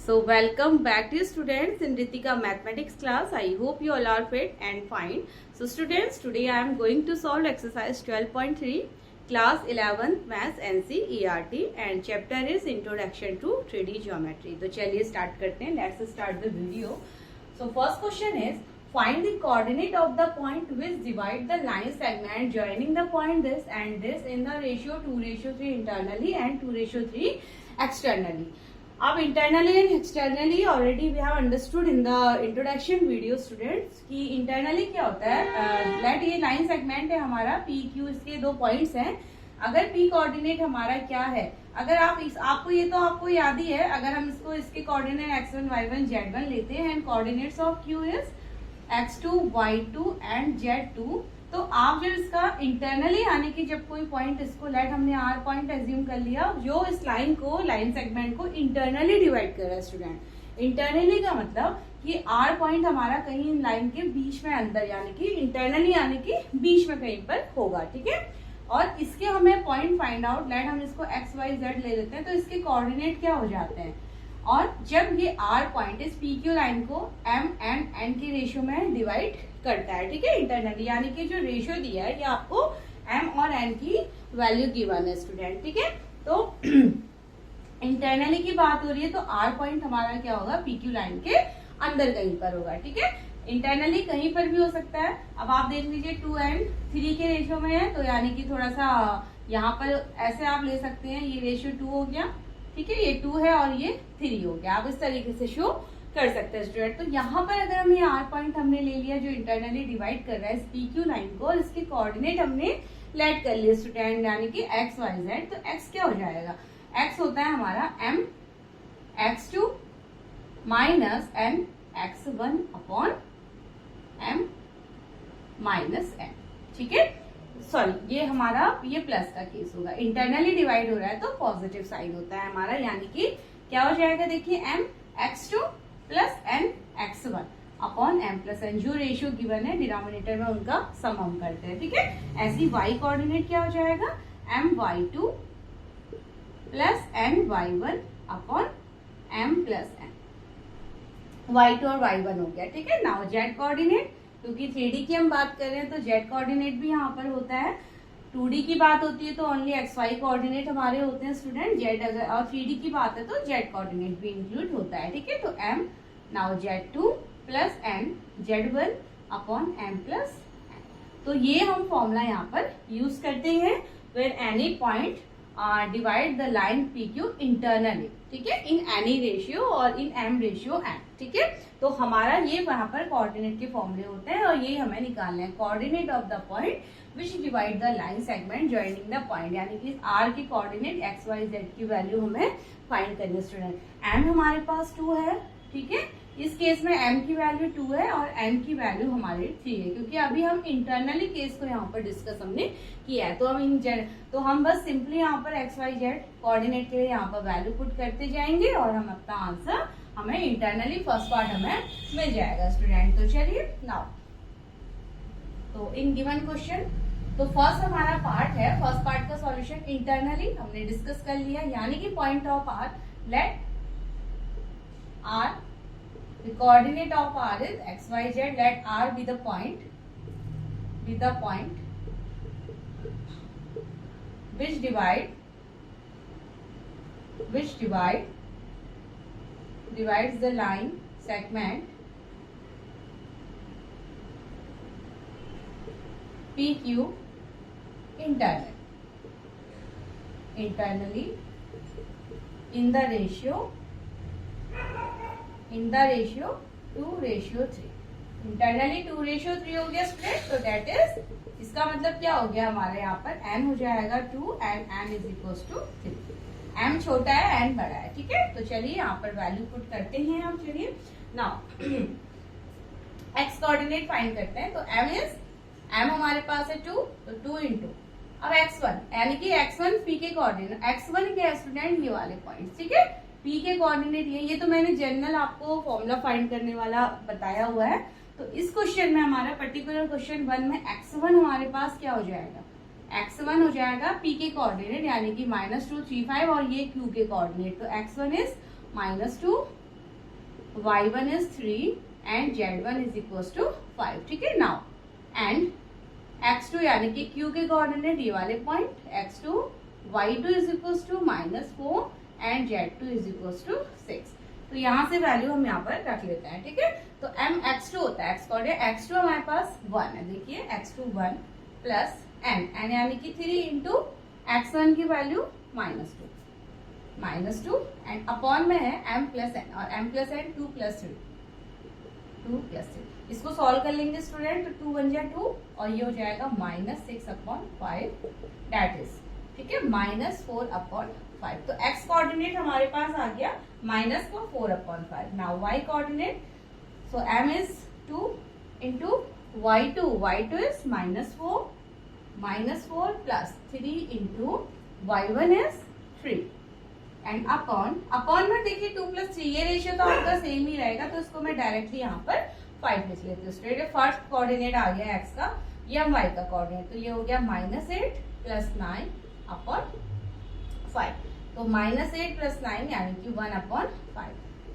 So welcome back to students in Ritika mathematics class. I hope you all are fit and fine. So students, today I am going to solve exercise 12.3 class 11th maths NCERT and chapter is introduction to 3D geometry. तो चलिए start करते हैं. Let's start the video. So first question is find the coordinate of the point which divide the line segment joining the point this and this in the ratio 2:3 internally and 2:3 externally. अब internally and externally already we have understood in the introduction video students कि internally क्या होता है. Late ये line segment है हमारा P Q, इसके दो पॉइंट्स हैं. अगर पी कोऑर्डिनेट हमारा क्या है, अगर आपको ये तो आपको याद ही है. अगर हम इसके कोऑर्डिनेट x1 y1 z1 लेते हैं and coordinates of q is x2 y2 and z2, तो आप जब इसका इंटरनली आने की जब कोई पॉइंट इसको लेट हमने आर पॉइंट एज्यूम कर लिया जो इस लाइन सेगमेंट को इंटरनली डिवाइड कर रहा है स्टूडेंट. इंटरनली का मतलब कि आर पॉइंट हमारा कहीं इन लाइन के बीच में अंदर यानी कि इंटरनली आने के बीच में कहीं पर होगा. ठीक है, और इसके हमें पॉइंट फाइंड आउट. लेट हम इसको एक्स वाई जेड ले लेते हैं तो इसके कोऑर्डिनेट क्या हो जाते हैं. और जब ये आर पॉइंट इस पी क्यू लाइन को एम एंड एन के रेशियो में डिवाइड करता है. ठीक है, इंटरनली यानी कि जो रेशियो दिया है ये आपको एम और एन की वैल्यू गिवन है स्टूडेंट. ठीक है, तो इंटरनली की बात हो रही है तो आर पॉइंट हमारा क्या होगा, पी क्यू लाइन के अंदर कहीं पर होगा. ठीक है, इंटरनली कहीं पर भी हो सकता है. अब आप देख लीजिए 2 एंड 3 के रेशियो में है तो यानी कि थोड़ा सा यहाँ पर ऐसे आप ले सकते हैं. ये रेशियो 2 हो गया. ठीक है, ये 2 है और ये 3 हो गया. आप इस तरीके से शो कर सकते हैं स्टूडेंट. तो यहाँ पर अगर हम ये आर पॉइंट हमने ले लिया जो इंटरनली डिवाइड कर रहा है इस पी क्यू लाइन को और इसके कोऑर्डिनेट हमने लेट कर लिए स्टूडेंट यानी कि एक्स वाई जेड. तो एक्स क्या हो जाएगा, एक्स होता है हमारा m x2 minus n x1 upon m minus n. ठीक है, सॉरी ये हमारा ये प्लस का केस होगा. इंटरनली डिवाइड हो रहा है तो पॉजिटिव साइन होता है हमारा यानी कि क्या हो जाएगा, देखिए m x2 plus n x1 upon m plus n. जो रेशियो गिवन है डिनोमिनेटर में उनका सम हम करते हैं. ठीक है, ऐसी y कोऑर्डिनेट क्या हो जाएगा, m y2 plus n y1 upon m plus n. y2 और y1 हो गया. ठीक है, नाउ z कोऑर्डिनेट, क्योंकि 3D की हम बात कर रहे हैं तो z कोऑर्डिनेट भी यहाँ पर होता है. 2D की बात होती है तो ओनली एक्स वाई कोऑर्डिनेट हमारे होते हैं स्टूडेंट. z अगर और 3D की बात है तो z कोऑर्डिनेट भी इंक्लूड होता है. ठीक है, तो m now z2 plus n z1 upon m plus n. तो ये हम फॉर्मूला यहाँ पर यूज करते हैं where any point divide the line P Q internally. ठीक है, इन एनी रेशियो और इन एम रेशियो एन. ठीक है, तो हमारा ये वहां पर कोऑर्डिनेट के फॉर्मूले होते हैं और ये हमें निकालना है. Coordinate of the point which divide the line segment joining the point यानी कि आर के कोऑर्डिनेट एक्स वाई जेड की वैल्यू हमें फाइंड करनी है स्टूडेंट. एम हमारे पास 2 है. ठीक है, इस केस में m की वैल्यू 2 है और n की वैल्यू हमारी 3 है क्योंकि अभी हम इंटरनली केस को यहाँ पर डिस्कस हमने किया है. तो हम बस सिंपली यहाँ पर एक्स वाई जेड कोऑर्डिनेट के लिए यहाँ पर वैल्यू पुट करते जाएंगे और हम अपना आंसर हमें इंटरनली फर्स्ट पार्ट हमें मिल जाएगा स्टूडेंट. तो चलिए नाउ तो इन गिवन क्वेश्चन तो फर्स्ट हमारा पार्ट है. फर्स्ट पार्ट का सॉल्यूशन इंटरनली हमने डिस्कस कर लिया यानी कि point of R let R the coordinate of r is x y z. Let r be the point which divides the line segment PQ internally in the ratio 2:3. Internally 2:3 हो गया student. तो date is इसका मतलब क्या हो गया हमारे यहाँ पर n हो जाएगा 2 and n is equal to 3. m छोटा है n बड़ा है. ठीक है, तो चलिए यहाँ पर वैल्यू पुट करते हैं हम. चलिए नाउ x कोऑर्डिनेट फाइंड करते हैं. तो m हमारे पास है 2 तो 2 इंटू अब x1 यानी कि x1 p के कोऑर्डिनेट. x1 क्या है स्टूडेंट, ये वाले पॉइंट. ठीक है, p के कोऑर्डिनेट ये तो मैंने जनरल आपको फॉर्मूला फाइंड करने वाला बताया हुआ है. तो इस क्वेश्चन में हमारा पर्टिकुलर क्वेश्चन 1 में x1 हमारे पास क्या हो जाएगा, x1 हो जाएगा p के कोऑर्डिनेट यानी कि -2 3 5 और ये q के कोऑर्डिनेट. तो x1 is -2 y1 is 3 and z1 is equals to 5. ठीक है, नाउ एंड x2 यानी कि q के कोऑर्डिनेट ये वाले point x2, y2 is equals to -4 and z2 is equals to 6. तो यहाँ से वैल्यू हम यहाँ पर रख लेते हैं. ठीक है, तो m x2 होता है, x कोऑर्डिनेट x2 हमारे पास 1 है. देखिए x2 1 प्लस n यानी कि 3 इंटू x1 की वैल्यू -2 एंड अपॉन में है m प्लस n और m प्लस n 2 प्लस 3. इसको सॉल्व कर लेंगे स्टूडेंट, तो 2 1 जा 2 और ये हो जाएगा -6/5 दैट इज, ठीक है, -4/5. तो x कोऑर्डिनेट हमारे पास आ गया -4/5. Now y coordinate, so m is 2 into y2 is -4 plus 3 into y1 is 3 and upon में देखिए 2 प्लस 3, ये रेशियो तो आपका सेम ही रहेगा, तो इसको मैं डायरेक्टली यहाँ पर 5 लिख लेती हूँ. स्ट्रेट फर्स्ट कोऑर्डिनेट आ गया x का, ये हम y का कोऑर्डिनेट, तो ये हो गया -8 प्लस 9/5. तो -8 प्लस 9 यानी कि 1/5.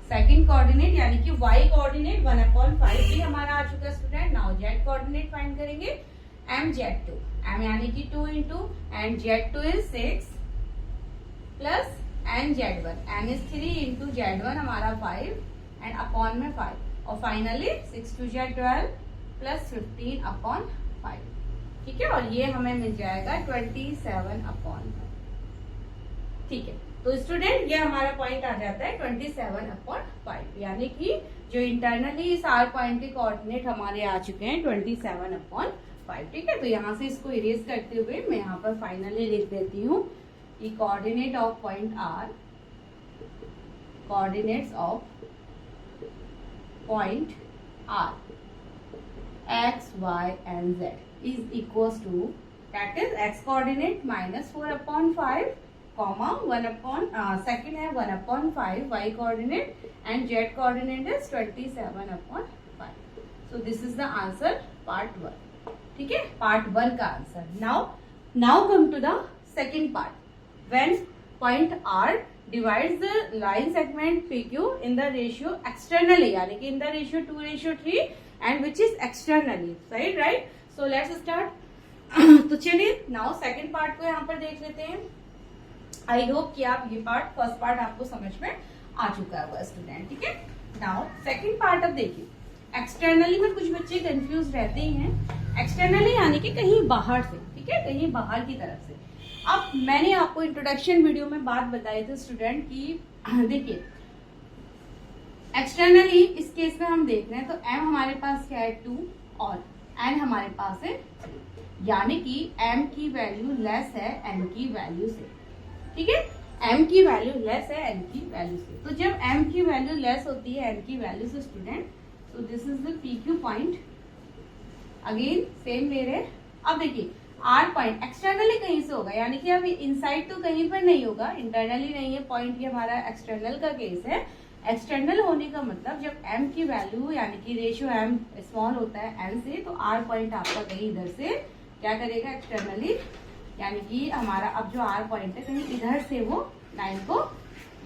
सेकंड कोऑर्डिनेट यानी कि y कोऑर्डिनेट 1/5 भी हमारा आ चुका है student. Now z coordinate find करेंगे, m z2, m यानी कि 2 into and z2 is 6 plus and z1, n is 3 into z1 हमारा 5 एंड अपॉन में 5 और फाइनली 6 2 जा 12 प्लस 15/5. ठीक है, और ये हमें मिल जाएगा 27/5. ठीक है, तो स्टूडेंट ये हमारा पॉइंट आ जाता है 27/5, यानी कि जो इंटरनली इस आर पॉइंट के कोऑर्डिनेट हमारे आ चुके हैं 27/5. ठीक है, तो यहाँ से इसको इरेज करते हुए मैं यहाँ पर फाइनली लिख देती हूँ कि coordinate of point R, coordinates of point R x, y and z is equals to, that is x coordinate -4/5, comma 1/2 है 1/5 y coordinate and z coordinate is 27/5. So this is the answer part 1. ठीक है, part 1 का answer. Now come to the second part. When point R divides the line segment PQ in the ratio externally, यानी कि in the ratio 2:3 and which is externally, right? So let's start. तो चलिए now second part को यहाँ पर देख लेते हैं. आई होप कि आप ये पार्ट, फर्स्ट पार्ट आपको समझ में आ चुका है स्टूडेंट. ठीक है, नाउ सेकंड पार्ट अब देखिए. एक्सटर्नली में कुछ बच्चे कंफ्यूज रहते ही हैं. एक्सटर्नली यानी कि कहीं बाहर से, ठीक है, कहीं बाहर की तरफ से. अब मैंने आपको इंट्रोडक्शन वीडियो में बात बताई थी स्टूडेंट की, देखिए एक्सटर्नली इस केस में हम देख रहे हैं तो m हमारे पास क्या है 2 और n हमारे पास है 3, यानी कि m की वैल्यू लेस है n की वैल्यू से. ठीक है, m की वैल्यू लेस है n की वैल्यू से. तो जब m की वैल्यू लेस होती है n की वैल्यू से student, so this is the PQ point. Again same ले रहे. अब देखिए आर पॉइंट एक्सटर्नली कहीं से होगा, यानी कि अब इनसाइड तो कहीं पर नहीं होगा, इंटरनली नहीं है पॉइंट, ये हमारा एक्सटर्नल का केस है. एक्सटर्नल होने का मतलब जब m की वैल्यू यानी कि रेशियो m स्मॉल होता है n से, तो r पॉइंट आपका कहीं इधर से क्या करेगा एक्सटर्नली, यानी कि हमारा अब जो r पॉइंट है कहीं इधर से वो लाइन को,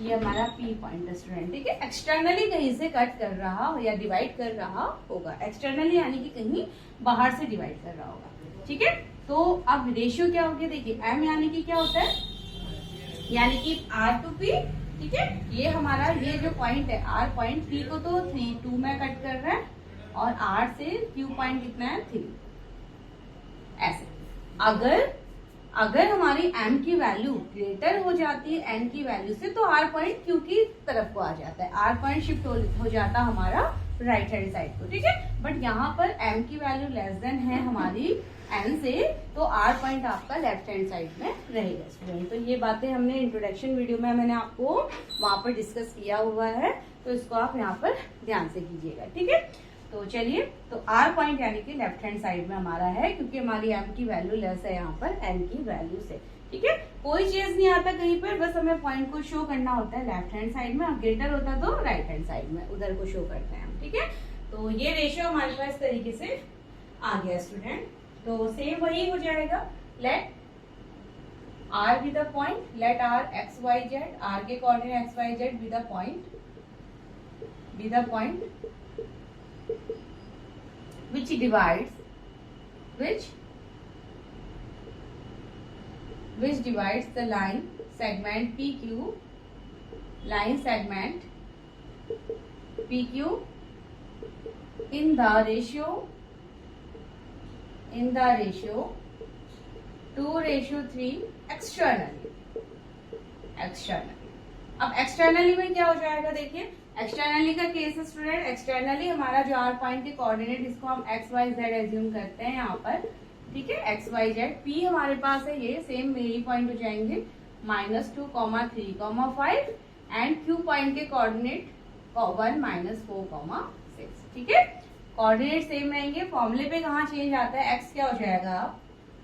ये हमारा p पॉइंट है स्टूडेंट. ठीक है, एक्सटर्नली कहीं से कट कर रहा हो या डिवाइड कर रहा होगा. एक्सटर्नली यानी कि कहीं बाहर से डिवाइड कर रहा होगा. ठीक है, तो अब रेशियो क्या हो गया, देखिए m यानी कि क्या होता है, यानी कि r to p. ठीक है, ये हमारा ये जो पॉइंट है r पॉइंट, p को तो 2 में कट कर रहा है और r से q पॉइंट कितना है 3. ऐसे अगर हमारी m की वैल्यू ग्रेटर हो जाती है n की वैल्यू से, तो r पॉइंट q की तरफ को आ जाता है, r पॉइंट शिफ्ट हो जाता हमारा राइट हैंड साइड को. ठीक है, बट यहाँ पर m की वैल्यू लेस देन है हमारी n से, तो r पॉइंट आपका लेफ्ट हैंड साइड में रहेगा स्टूडेंट. तो ये बातें हमने इंट्रोडक्शन वीडियो में मैंने आपको वहां पर डिस्कस किया हुआ है, तो इसको आप यहाँ पर ध्यान से कीजिएगा. ठीक है, तो चलिए, तो r पॉइंट यानी कि लेफ्ट हैंड साइड में हमारा है, क्योंकि हमारी m की वैल्यू लेस है यहाँ पर n की वैल्यू से. ठीक है, कोई चीज नहीं आता कहीं पर, बस हमें पॉइंट को शो करना होता है लेफ्ट हैंड साइड में, ग्रेटर होता तो राइट हैंड साइड में, उधर को शो करते हैं हम. ठीक है, तो ये रेशियो हमारे पास इस तरीके से आ गया स्टूडेंट. तो सेम वही हो जाएगा, let r be the point, let r x y z, r के coordinate x y z be the point, be the point which divides the line segment PQ in the ratio 2:3 externally. अब externally में क्या हो जाएगा, देखिए externally का case है student, externally हमारा जो आर पॉइंट के कोऑर्डिनेट, इसको हम एक्स वाई जेड एज्यूम करते हैं यहाँ पर, ठीक है, एक्स वाई जेड। पी हमारे पास है, ये सेम मेरी पॉइंट हो जाएंगे -2, 3, 5 एंड क्यू पॉइंट के कोऑर्डिनेट 1, -4, 6, ठीक है, कोऑर्डिनेट सेम रहेंगे। फॉर्मूले पे कहाँ चेंज आता है, एक्स क्या हो जाएगा,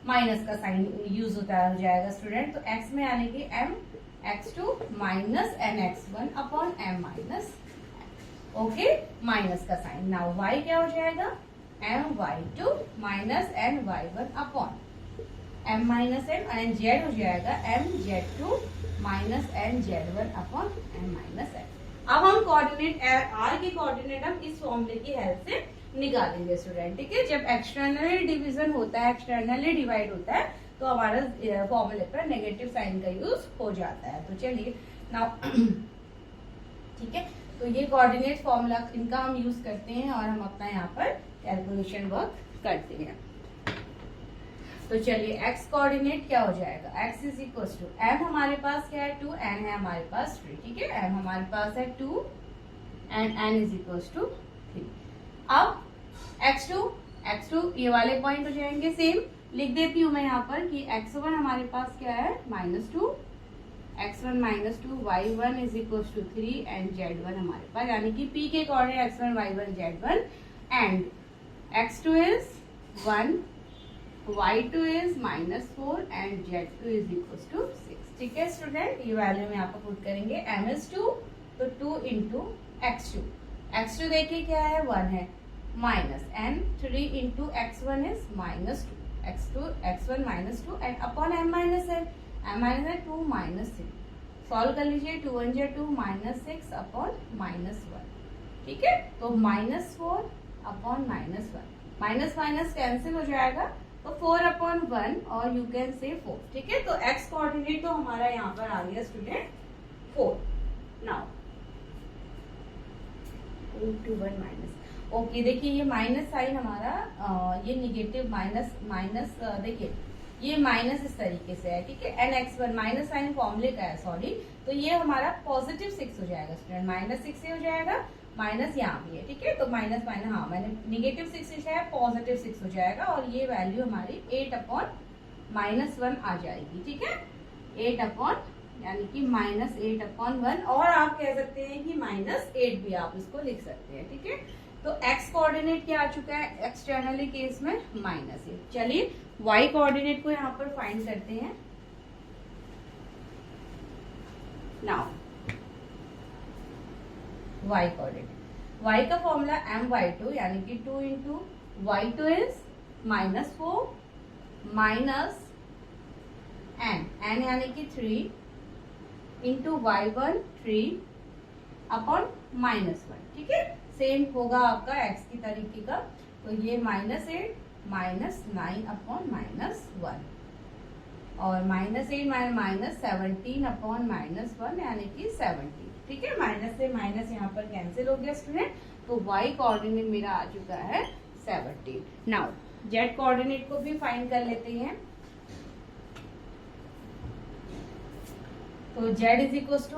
माइनस का साइन यूज हो जाएगा स्टूडेंट, तो एक्स में आने के m x2 minus nx1 upon m minus, okay, minus का साइन। नाउ y क्या हो जाएगा, my2 minus ny1 upon m minus m, and z हो जाएगा mz2 minus nz1 upon m minus m। अब हम कोऑर्डिनेट r के कोऑर्डिनेट हम इस फॉर्मूले की हेल्प से निकालेंगे स्टूडेंट, ठीक है। जब एक्सटर्नली डिवीजन होता है, एक्सटर्नली डिवाइड होता है, तो हमारा फॉर्मूले पर नेगेटिव साइन का यूज हो जाता है। तो चलिए नाउ ठीक है, तो ये कोऑर्डिनेट फॉर्मूला इनका हम यूज करते हैं और हम अपना यहाँ पर कैलकुलेशन वर्क करते हैं। तो चलिए एक्स कोऑर्डिनेट क्या हो जाएगा, x is equal to m हमारे पास क्या है 2, n है हमारे पास 3, ठीक है, m हमारे पास है 2 and n is equal to 3। अब x2 ये वाले पॉइंट हो जाएंगे सेम, लिख देती हूँ मैं यहाँ पर कि x1 हमारे पास क्या है -2, x1 -2, y1 is equal to 3 and z1 हमारे पास, यानी कि p के coordinate x1 y1 z1 and x2 is 1, y2 is -4 and z2 is equal to 6, ठीक है स्टूडेंट। ये वैल्यू में यहाँ पर पुट करेंगे, m इज 2 तो 2 इंटू x2 देखिए क्या है 1 है, minus and 3 into x1 is -2, x1 -2 and upon m minus है 2 -3, सॉल्व कर लीजिए, 2 1 2 -6 अपॉन -1, ठीक है, तो -4 अपॉन -1, माइनस माइनस कैंसिल हो जाएगा, तो 4 अपॉन 1 और यू कैन से 4, ठीक है। तो x कोऑर्डिनेट तो हमारा यहाँ पर आ गया स्टूडेंट 4। नाउ 2 1 माइनस, ओके, देखिए ये माइनस साइन हमारा ये निगेटिव माइनस देखिए ये माइनस इस तरीके से है, ठीक है, nx1 माइनस साइन फॉर्मूले का है, सॉरी, तो ये हमारा पॉजिटिव 6 हो जाएगा स्टूडेंट, -6 हो जाएगा, माइनस यहाँ भी है, ठीक है, तो माइनस हाँ मैंने निगेटिव 6 लिखा है, पॉजिटिव 6 हो जाएगा और ये वैल्यू हमारी 8 अपॉन -1 आ जाएगी, ठीक है, 8 अपॉन यानी कि -8 अपॉन 1, और आप कह सकते हैं कि -8 भी आप इसको लिख सकते हैं, ठीक है। तो x कोऑर्डिनेट क्या आ चुका है एक्सटर्नली केस में -8। चलिए y कोऑर्डिनेट को यहाँ पर फाइंड करते हैं। नाउ y कोऑर्डिनेट, y का फॉर्मूला my2 यानी कि 2 into y2 is -4 minus n यानी कि 3 इंटू y1 3 अपॉन -1, ठीक है, सेम होगा आपका x की तरीके का, तो ये -8 -9 अपॉन -1 और -8 -17 अपॉन -1 यानी कि 17, ठीक है, माइनस से माइनस यहाँ पर कैंसिल हो गया स्टूडेंट, तो y कोऑर्डिनेट मेरा आ चुका है 17। नाउ z कोऑर्डिनेट को भी फाइंड कर लेते हैं, तो z is equal to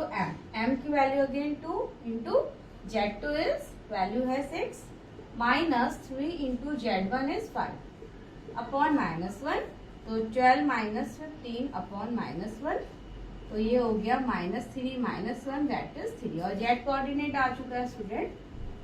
m की value again 2 into z2 is value है 6 minus 3 into z1 is 5 upon -1, तो 12 -15 अपॉन -1, तो ये हो गया -3 -1 दैट इज 3 और z कोऑर्डिनेट आ चुका है स्टूडेंट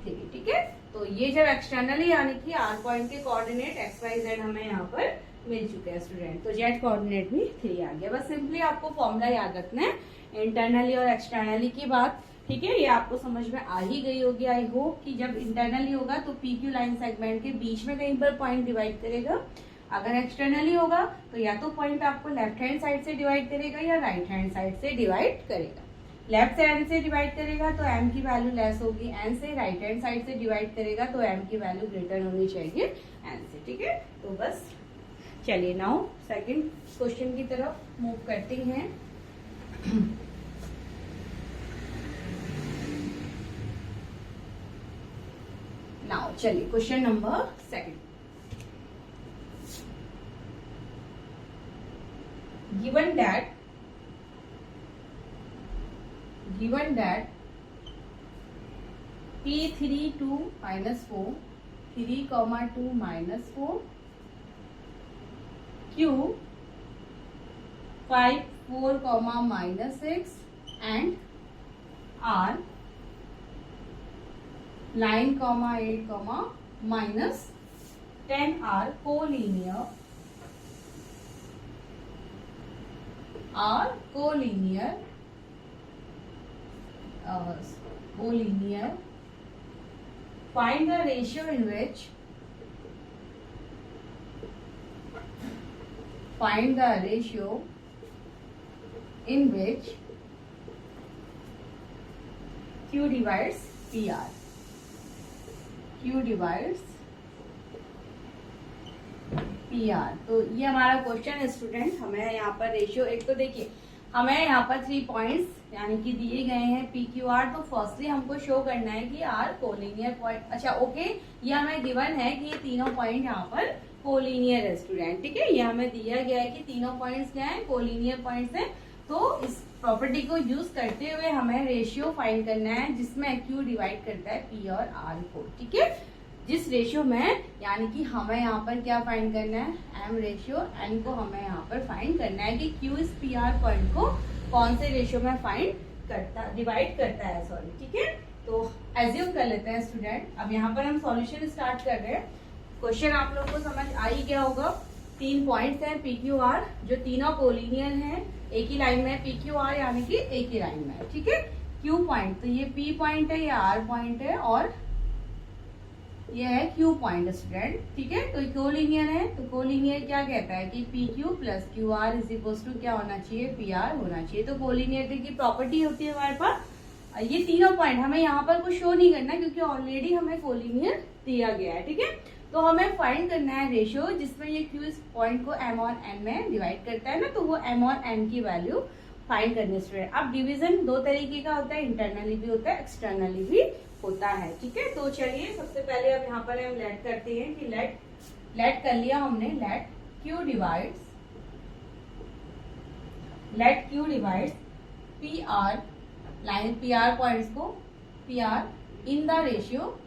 3, ठीक है। तो ये जब एक्सटर्नली यानी कि r पॉइंट के कोऑर्डिनेट x y z हमें यहाँ पर मिल चुके हैं स्टूडेंट, तो z कोऑर्डिनेट भी 3 आ गया। बस सिंपली आपको फॉर्मूला याद रखना है इंटरनली और एक्सटर्नली की बात, ठीक है, ये आपको समझ में आ ही गई होगी आई होप कि जब इंटरनली होगा तो PQ लाइन सेगमेंट के बीच में कहीं पर पॉइंट डिवाइड करेगा, अगर एक्सटर्नली होगा तो या तो पॉइंट आपको लेफ्ट हैंड साइड से डिवाइड करेगा या राइट हैंड साइड से डिवाइड करेगा। लेफ्ट से n से डिवाइड करेगा तो m की वैल्यू लेस होगी n से, राइट हैंड साइड से डिवाइड करेगा तो m की वैल्यू ग्रेटर होनी चाहिए n से, ठीक है। तो बस चलिए नाउ सेकंड क्वेश्चन की तरफ मूव करते हैं। नाउ चलिए question number second. given that p3 2 minus 4 3 comma 2 minus 4 q 5 4 comma minus 6 and r 9 comma 8 comma minus 10 are collinear find the ratio in which q divides pr, तो ये हमारा question है student. हमें यहाँ पर रेशियो, एक तो देखिए हमें यहाँ पर 3 पॉइंट्स यानी कि दिए गए हैं पी क्यू आर। तो फर्स्टली हमको शो करना है कि आर कोलिनियर पॉइंट, अच्छा ओके, ये हमें गिवन है कि ये तीनों पॉइंट यहाँ पर कोलिनियर है स्टूडेंट, ठीक है। ये हमें दिया गया है कि तीनों पॉइंट्स क्या है, कोलिनियर पॉइंट्स हैं। तो इस प्रॉपर्टी को यूज करते हुए हमें रेशियो फाइंड करना है जिसमें क्यू डिवाइड करता है पी और आर को, ठीक है। जिस रेशियो में, यानी कि हमें यहाँ पर क्या फाइंड करना है, एम रेशियो एन को हमें यहाँ पर फाइंड करना है कि क्यू इस पी आर पॉइंट को कौन से रेशियो में फाइंड करता, डिवाइड करता है, सॉरी, ठीक है। तो एज्यूम कर लेते हैं स्टूडेंट। अब यहाँ पर हम सॉल्यूशन स्टार्ट कर रहे हैं। क्वेश्चन आप लोगों को समझ आ ही गया होगा। 3 पॉइंट्स हैं पी क्यू आर जो तीनों कोलिनियर हैं, एक ही लाइन में पी क्यू आर यानी कि एक ही लाइन में, ठीक है। क्यू पॉइंट, तो ये पी पॉइंट है, ये आर पॉइंट है और ये है क्यू पॉइंट स्टूडेंट, ठीक है। तो कोलिनियर है, तो कोलिनियर क्या कहता है कि P Q plus Q R is equal to क्या होना चाहिए, पी आर होना चाहिए। तो कोलिनियरिटी की प्रॉपर्टी होती है हमारे पास। ये तीनों पॉइंट हमें यहाँ पर कुछ शो नहीं करना क्योंकि ऑलरेडी हमें कोलिनियर दिया गया है, ठीक है। तो हमें फाइंड करना है रेशियो जिसमें ये क्यू इस पॉइंट को एम और एन में डिवाइड करता है ना, तो वो एम और एन की वैल्यू फाइंड करने स्टूडेंट। अब डिवीजन 2 तरीके का होता है, इंटरनली भी होता है, एक्सटर्नली भी होता है, ठीक है। तो चलिए सबसे पहले अब यहाँ पर हम लेट करते हैं कि लेट कर लिया हमने, let Q divides P R, line P R points को P R in the ratio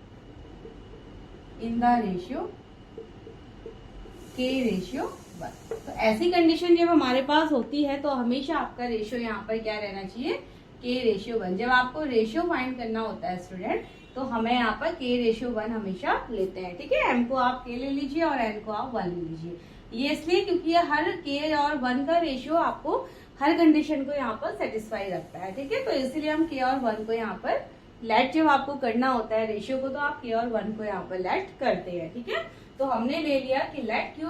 के रेशियो 1। तो ऐसी कंडीशन जब हमारे पास होती है तो हमेशा आपका रेशियो यहाँ पर क्या रहना चाहिए, के रेशियो 1। जब आपको रेशियो फाइंड करना होता है स्टूडेंट तो हमें यहाँ पर के रेशियो 1 हमेशा लेते हैं, ठीक है। एम को आप के ले लीजिए और एन को आप 1 ले लीजिए। ये इसलिए क्योंकि ये हर के और 1 का रेशियो आपको हर कंडीशन को यहाँ पर सेटिस्फाई रखता है, ठीक है। तो इसलिए हम के और 1 को यहाँ पर लेट, जब आपको करना होता है रेशियो को, तो आप के और 1 को यहाँ पर लेट करते हैं, ठीक है। तो हमने ले लिया कि लेट क्यू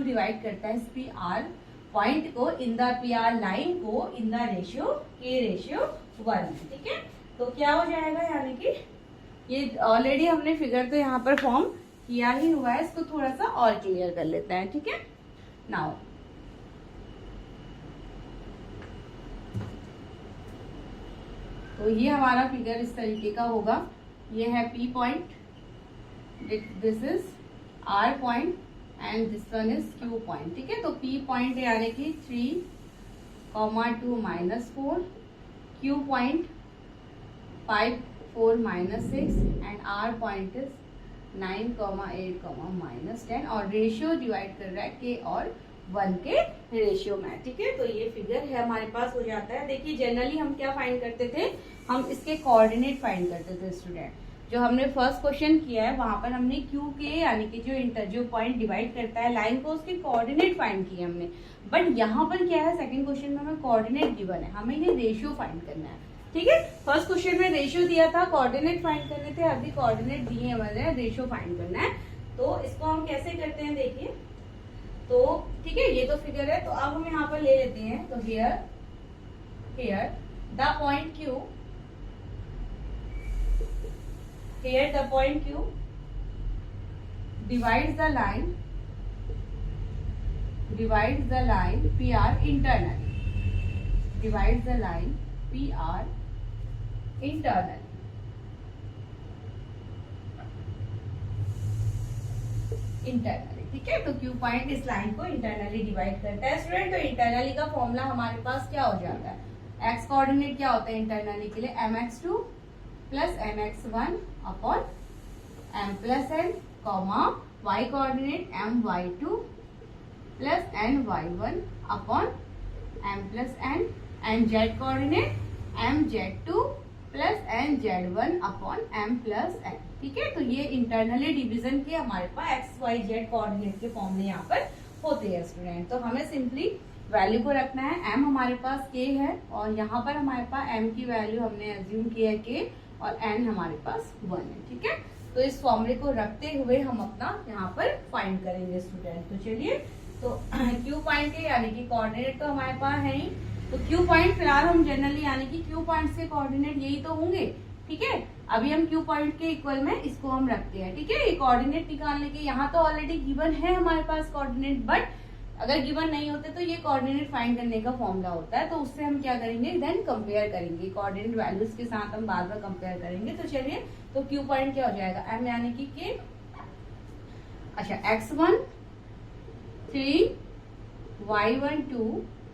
डिवाइड करता है पी आर पॉइंट को in the P R line को इन द रेशियो के रेशियो 1, ठीक है। तो क्या हो जाएगा, यानी कि ये ऑलरेडी हमने फिगर तो यहाँ पर फॉर्म किया ही हुआ है, इसको थोड़ा सा और क्लियर कर लेते हैं, ठीक है। नाउ तो ये हमारा फिगर इस तरीके का होगा। ये है P point, this is R point and this one is Q point, ठीक है। तो पी पॉइंट यानी कि 3, 2 minus 4, Q point 5, 4 minus 6 and R point is 9, 8, -10 और रेशियो डिवाइड कर रहा है के और 1 के रेशियो में, ठीक है। तो ये फिगर है हमारे पास हो जाता है। देखिए जनरली हम क्या फाइंड करते थे, हम इसके कोऑर्डिनेट फाइंड करते थे स्टूडेंट। जो हमने फर्स्ट क्वेश्चन किया है वहां पर हमने क्यू के यानी कि जो पॉइंट डिवाइड करता है लाइन को, उसके कोऑर्डिनेट फाइंड किए हमने। बट यहाँ पर क्या है, सेकंड क्वेश्चन में हमें कोऑर्डिनेट गिवन है, हमें ये रेशियो फाइंड करना है, ठीक है। फर्स्ट क्वेश्चन में रेशियो दिया था, कोऑर्डिनेट फाइंड करने थे, अभी कोऑर्डिनेट दिए हमारे, रेशियो फाइंड करना है। तो इसको हम कैसे करते हैं देखिए, तो ठीक है, ये तो फिगर है। तो अब हम यहाँ पर ले लेते हैं, तो here the point Q, here the point Q divides the line PR internally, divides the line PR internally. ठीक है, तो Q पॉइंट इस लाइन को इंटरनली डिवाइड करता है स्टूडेंट। तो इंटरनली का फॉर्मूला हमारे पास क्या हो जाता है, x कोऑर्डिनेट क्या होता है इंटरनली के लिए, mx2 plus mx1 upon m plus n, comma y coordinate my2 plus ny1 upon m plus n, and z coordinate mz2 plus nz1 upon m plus n। ठीक है, तो ये इंटरनली डिवीजन के हमारे पास एक्स वाई जेड कोऑर्डिनेट के form में यहाँ पर होते हैं स्टूडेंट। तो हमें सिंपली वैल्यू को रखना है, m हमारे पास k है और यहाँ पर हमारे पास m की वैल्यू हमने एज्यूम किया है k और n हमारे पास 1 है। ठीक है, तो इस फॉर्मूले को रखते हुए हम अपना यहाँ पर फाइंड करेंगे स्टूडेंट। तो चलिए, तो Q पॉइंट के यानी कि कोऑर्डिनेट तो हमारे पास है ही, तो Q पॉइंट फिलहाल हम जनरली यानी कि Q पॉइंट्स के कोऑर्डिनेट यही तो होंगे। ठीक है, अभी हम Q पॉइंट के इक्वल में इसको हम रखते हैं। ठीक है, ये कोऑर्डिनेट निकालने के यहाँ तो ऑलरेडी गिवन है हमारे पास कोऑर्डिनेट, बट अगर गिवन नहीं होते तो ये कोऑर्डिनेट फाइंड करने का फॉर्मूला होता है, तो उससे हम क्या करेंगे, देन कंपेयर करेंगे कोऑर्डिनेट वैल्यूज के साथ, हम बार बार कंपेयर करेंगे। तो चलिए, तो Q पॉइंट क्या हो जाएगा, m यानी कि k, अच्छा x1 3 y1 2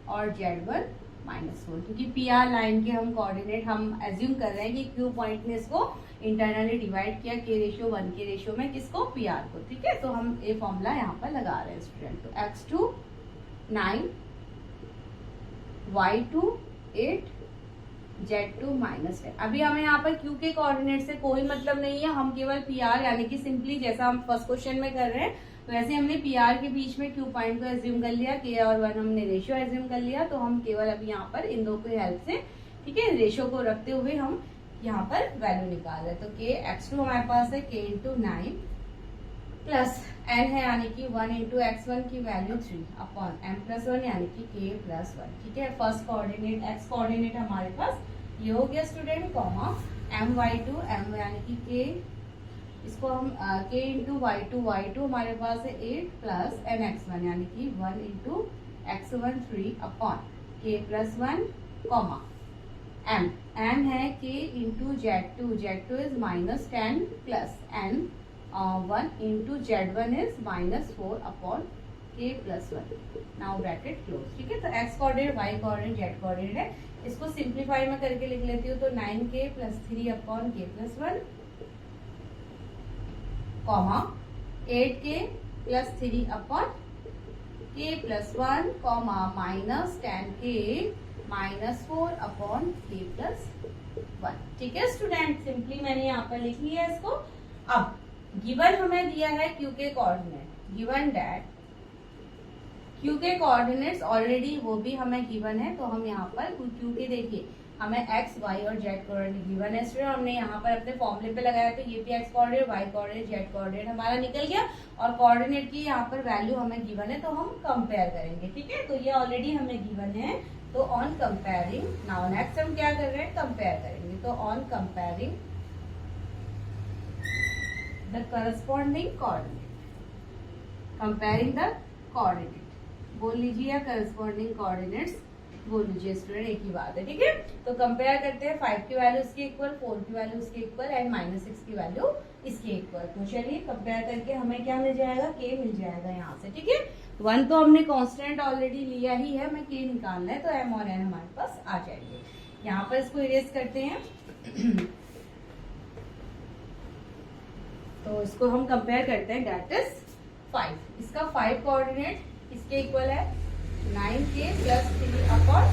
और z1 -4, क्योंकि PR लाइन के हम कोऑर्डिनेट हम एज्यूम कर रहे हैं कि Q पॉइंट ने इसको इंटरनली डिवाइड किया k/1 के रेशियो में, किसको, PR को। ठीक है, तो हम ये फॉर्मूला यहाँ पर लगा रहे हैं स्टूडेंट। तो x2 9 y2 8 z2 -10। अभी हमें यहाँ पर Q के कोऑर्डिनेट से कोई मतलब नहीं है, हम केवल PR यानी कि सिंपली जैसा हम फर्स्ट क्वेश्चन में कर रहे हैं वैसे हमने PR के बीच में Q पॉइंट को एज्यूम कर लिया, K और 1 हमने रेशियो एज्यूम कर लिया, तो हम केवल अभी यहाँ पर इन दो की हेल्प से, ठीक है, रेशियो को रखते हुए हम यहाँ पर वैल्यू निकाल रहे हैं। तो K x2 हमारे पास है K इंटू 9 प्लस n है यानी कि 1 इंटू x1 की वैल्यू 3 अपॉन m प्लस 1 यानी कि K प्लस 1। ठीक है, फर्स्ट कोऑर्डिनेट x कोऑर्डिनेट हमारे पास ये हो गया स्टूडेंट, कॉमा my2 m यानी कि K, इसको हम k इंटू y2 हमारे पास है 8 प्लस nx1 यानी कि 1 into x1 3 upon k plus 1, comma m है k into z2 is -10 plus n 1 into z1 is -4 upon k plus 1, now bracket close. ठीक है, तो x coordinate y coordinate z coordinate है, इसको सिंप्लीफाई में करके लिख लेती हूँ। तो 9k plus 3 upon k plus 1, comma 8k plus 3 upon k plus 1, comma -10k -4 upon k plus 1। ठीक है स्टूडेंट, सिंपली मैंने यहाँ पर लिख लिया इसको। अब गिवन हमें दिया है Q के कोऑर्डिनेट, गिवन दैट Q के कोऑर्डिनेट्स ऑलरेडी वो भी हमें गिवन है, तो हम यहाँ पर Q के देखिए हमें x, y और z कोऑर्डिनेट गिवन है स्टूडेंट, हमने यहाँ पर अपने फॉर्मूले पे लगाया, तो ये भी x coordinate, y coordinate, z coordinate हमारा निकल गया और कोऑर्डिनेट की यहाँ पर वैल्यू हमें गिवन है, तो हम कंपेयर करेंगे। ठीक है, तो ये ऑलरेडी हमें गिवन है, तो ऑन कंपेयरिंग, नाउ नेक्स्ट हम क्या कर रहे हैं, कंपेयर करेंगे। तो on comparing the corresponding coordinate, comparing the coordinate बोल लीजिए या करस्पॉन्डिंग कोऑर्डिनेट्स बोल लीजिए स्टूडेंट, एक ही बात है। ठीक है, तो कंपेयर करते हैं 5 की वैल्यू इसके इक्वल, 4 की वैल्यू इसके इक्वल एंड -6 की वैल्यू इसके इक्वल। तो चलिए कंपेयर करके हमें क्या मिल जाएगा, k मिल जाएगा यहाँ से। ठीक है, 1 तो हमने कांस्टेंट ऑलरेडी लिया ही है, हमें k निकालना है, तो m और n हमारे पास आ जाएंगे। यहाँ पर इसको इरेज करते हैं तो इसको हम कंपेयर करते हैं, दैट इज 5, इसका 5 कोऑर्डिनेट इसके इक्वल है 9k plus 3 upon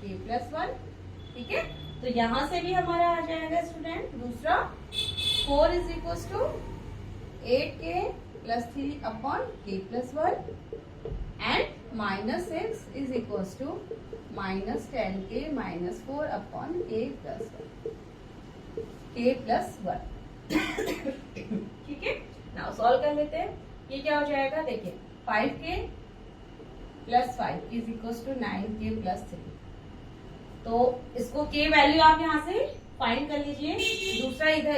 k plus 1। ठीक है, तो यहां से भी हमारा आ जाएगा स्टूडेंट दूसरा 4 is equal to 8k plus 3 upon k plus 1 and -6 is equal to -10k -4 upon k plus 1। ठीक है, नाउ सॉल्व कर लेते हैं। ये क्या हो जाएगा, देखिए 5k plus 5 is equal to 9k plus 3 तो इसको के वैल्यू आप यहाँ से फाइंड कर लीजिए। दूसरा इधर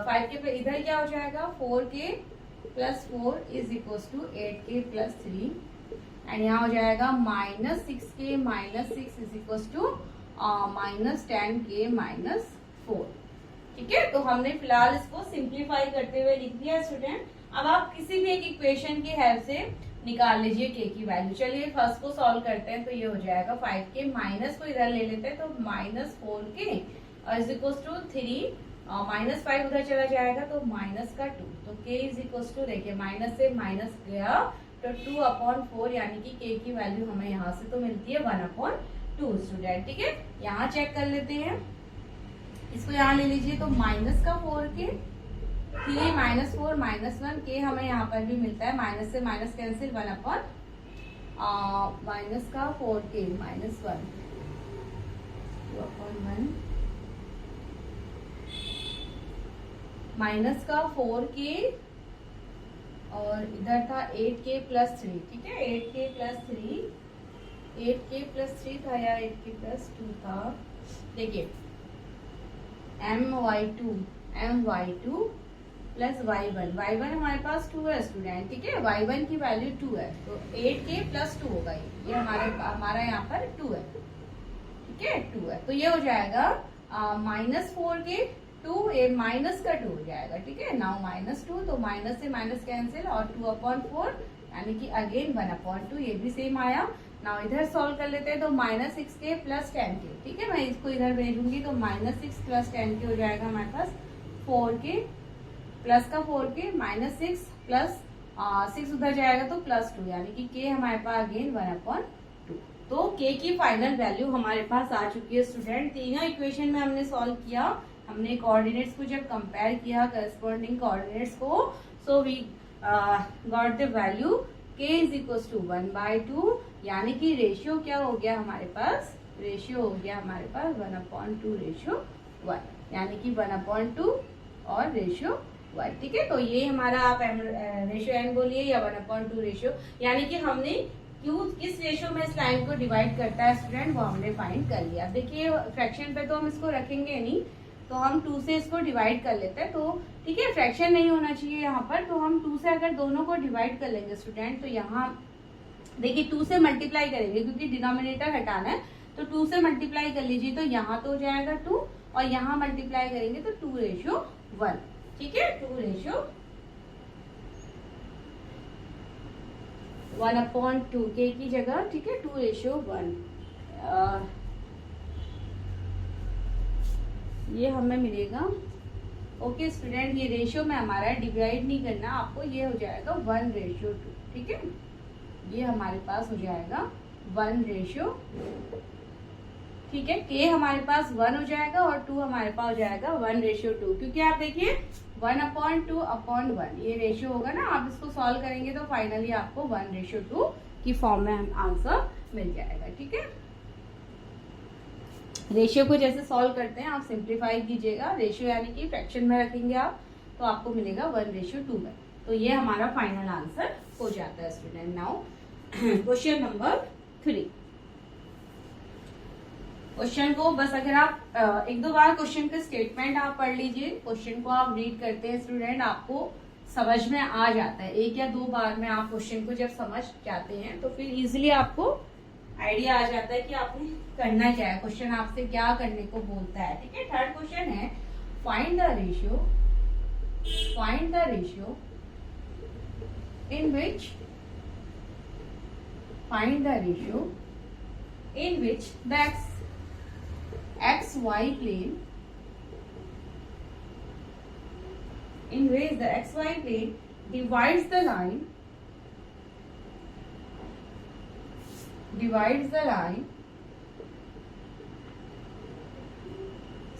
5 के इधर क्या हो जाएगा 4k plus 4 is equal to 8k plus 3 and यहाँ हो जाएगा -6k minus 6 is equal to -10k minus 4। ठीक है, तो हमने फिलहाल इसको सिंप्लीफाई करते हुए लिख दिया स्टूडेंट। अब आप किसी भी एक इक्वेशन की हेल्प से निकाल लीजिए के की वैल्यू। चलिए फर्स्ट को सॉल्व करते हैं। तो ये हो जाएगा 5k माइनस को इधर ले लेते हैं तो -4k इज इक्वल टू 3 -5 उधर चला जाएगा तो -2 तो k इज इक्वल टू देखिए माइनस से माइनस गया तो 2/4 यानी कि k की वैल्यू हमें यहाँ से तो मिलती है 1/2 स्टूडेंट। ठीक है, यहाँ चेक कर लेते हैं, इसको यहाँ ले लीजिए तो -4k 3 -4 -1 k हमें यहाँ पर भी मिलता है, माइनस से माइनस कैंसिल 1/4k -1 2/1 -4k और इधर था 8k प्लस 3। ठीक है, 8k प्लस 3 था या 8k प्लस 2 था। देखिए my2 प्लस y1 हमारे पास 2 है स्टूडेंट। ठीक है, y1 की वैल्यू 2 है तो 8k प्लस 2 होगा, ये हमारा यहाँ पर 2 है। ठीक है, 2 है तो ये हो जाएगा -4k 2 ये माइनस का 2 हो जाएगा। ठीक है, नाउ -2 तो माइनस से माइनस कैंसिल और 2/4 यानी कि अगेन 1/2 ये भी सेम आया। नाउ इधर सॉल्व कर लेते हैं तो -6k प्लस 10k। ठीक है, मैं इसको इधर भेजूंगी तो -6 प्लस 10k हो जाएगा हमारे पास 4k प्लस का 4k -6 प्लस 6 उधर जाएगा तो प्लस 2 यानी कि k हमारे पास अगेन 1/2। तो k की फाइनल वैल्यू हमारे पास आ चुकी है स्टूडेंट। तीनों इक्वेशन में हमने सॉल्व किया, हमने कोऑर्डिनेट्स को जब कंपेयर किया करस्पॉन्डिंग कोऑर्डिनेट्स को, so we got the value k is equal to 1/2 यानी कि रेशियो क्या हो गया हमारे पास, रेशियो हो गया हमारे पास 1/2 रेशियो 1 यानी कि 1/2 और रेशियो 1। ठीक है, तो ये हमारा आप रेशियो एन बोलिए या 1/2 रेशियो, यानी कि हमने क्यू किस रेशियो में इस लाइन को डिवाइड करता है स्टूडेंट वो हमने फाइंड कर लिया। देखिए फ्रैक्शन पे तो हम इसको रखेंगे नहीं तो हम 2 से इसको डिवाइड कर लेते हैं। तो ठीक है, फ्रैक्शन नहीं होना चाहिए यहाँ पर, तो हम 2 से अगर दोनों को डिवाइड कर लेंगे स्टूडेंट तो यहाँ देखिए 2 से मल्टीप्लाई करेंगे क्योंकि डिनोमिनेटर हटाना है तो 2 से मल्टीप्लाई कर लीजिए तो यहाँ तो हो जाएगा 2 और यहाँ मल्टीप्लाई करेंगे तो 2:1। ठीक है, 2:1/2 k की जगह। ठीक है, 2:1 ये हमें मिलेगा। ओके स्टूडेंट, ये रेशियो में हमारा डिवाइड नहीं करना आपको, ये हो जाएगा 1:2। ठीक है, ये हमारे पास हो जाएगा 1:2। ठीक है, k हमारे पास 1 हो जाएगा और 2 हमारे पास हो जाएगा 1:2 क्योंकि आप देखिए 1/2/1 ये रेशियो होगा ना, आप इसको सॉल्व करेंगे तो फाइनली आपको 1:2 की फॉर्म में आंसर मिल जाएगा। ठीक है, रेशियो को जैसे सॉल्व करते हैं आप सिंप्लीफाई कीजिएगा, रेशियो यानी कि फ्रैक्शन में रखेंगे आप तो आपको मिलेगा 1:2 में। तो ये हमारा फाइनल आंसर हो जाता है student. Now question number 3। Question को बस अगर आप एक दो बार क्वेश्चन का स्टेटमेंट आप पढ़ लीजिए, क्वेश्चन को आप रीड करते हैं स्टूडेंट आपको समझ में आ जाता है। 1 या 2 बार में आप क्वेश्चन को जब समझ जाते हैं तो फिर इजिली आपको आइडिया आ जाता है कि आपने करना क्या है, क्वेश्चन आपसे क्या करने को बोलता है। ठीक है, थर्ड क्वेश्चन है find the ratio in which the xy plane divides the line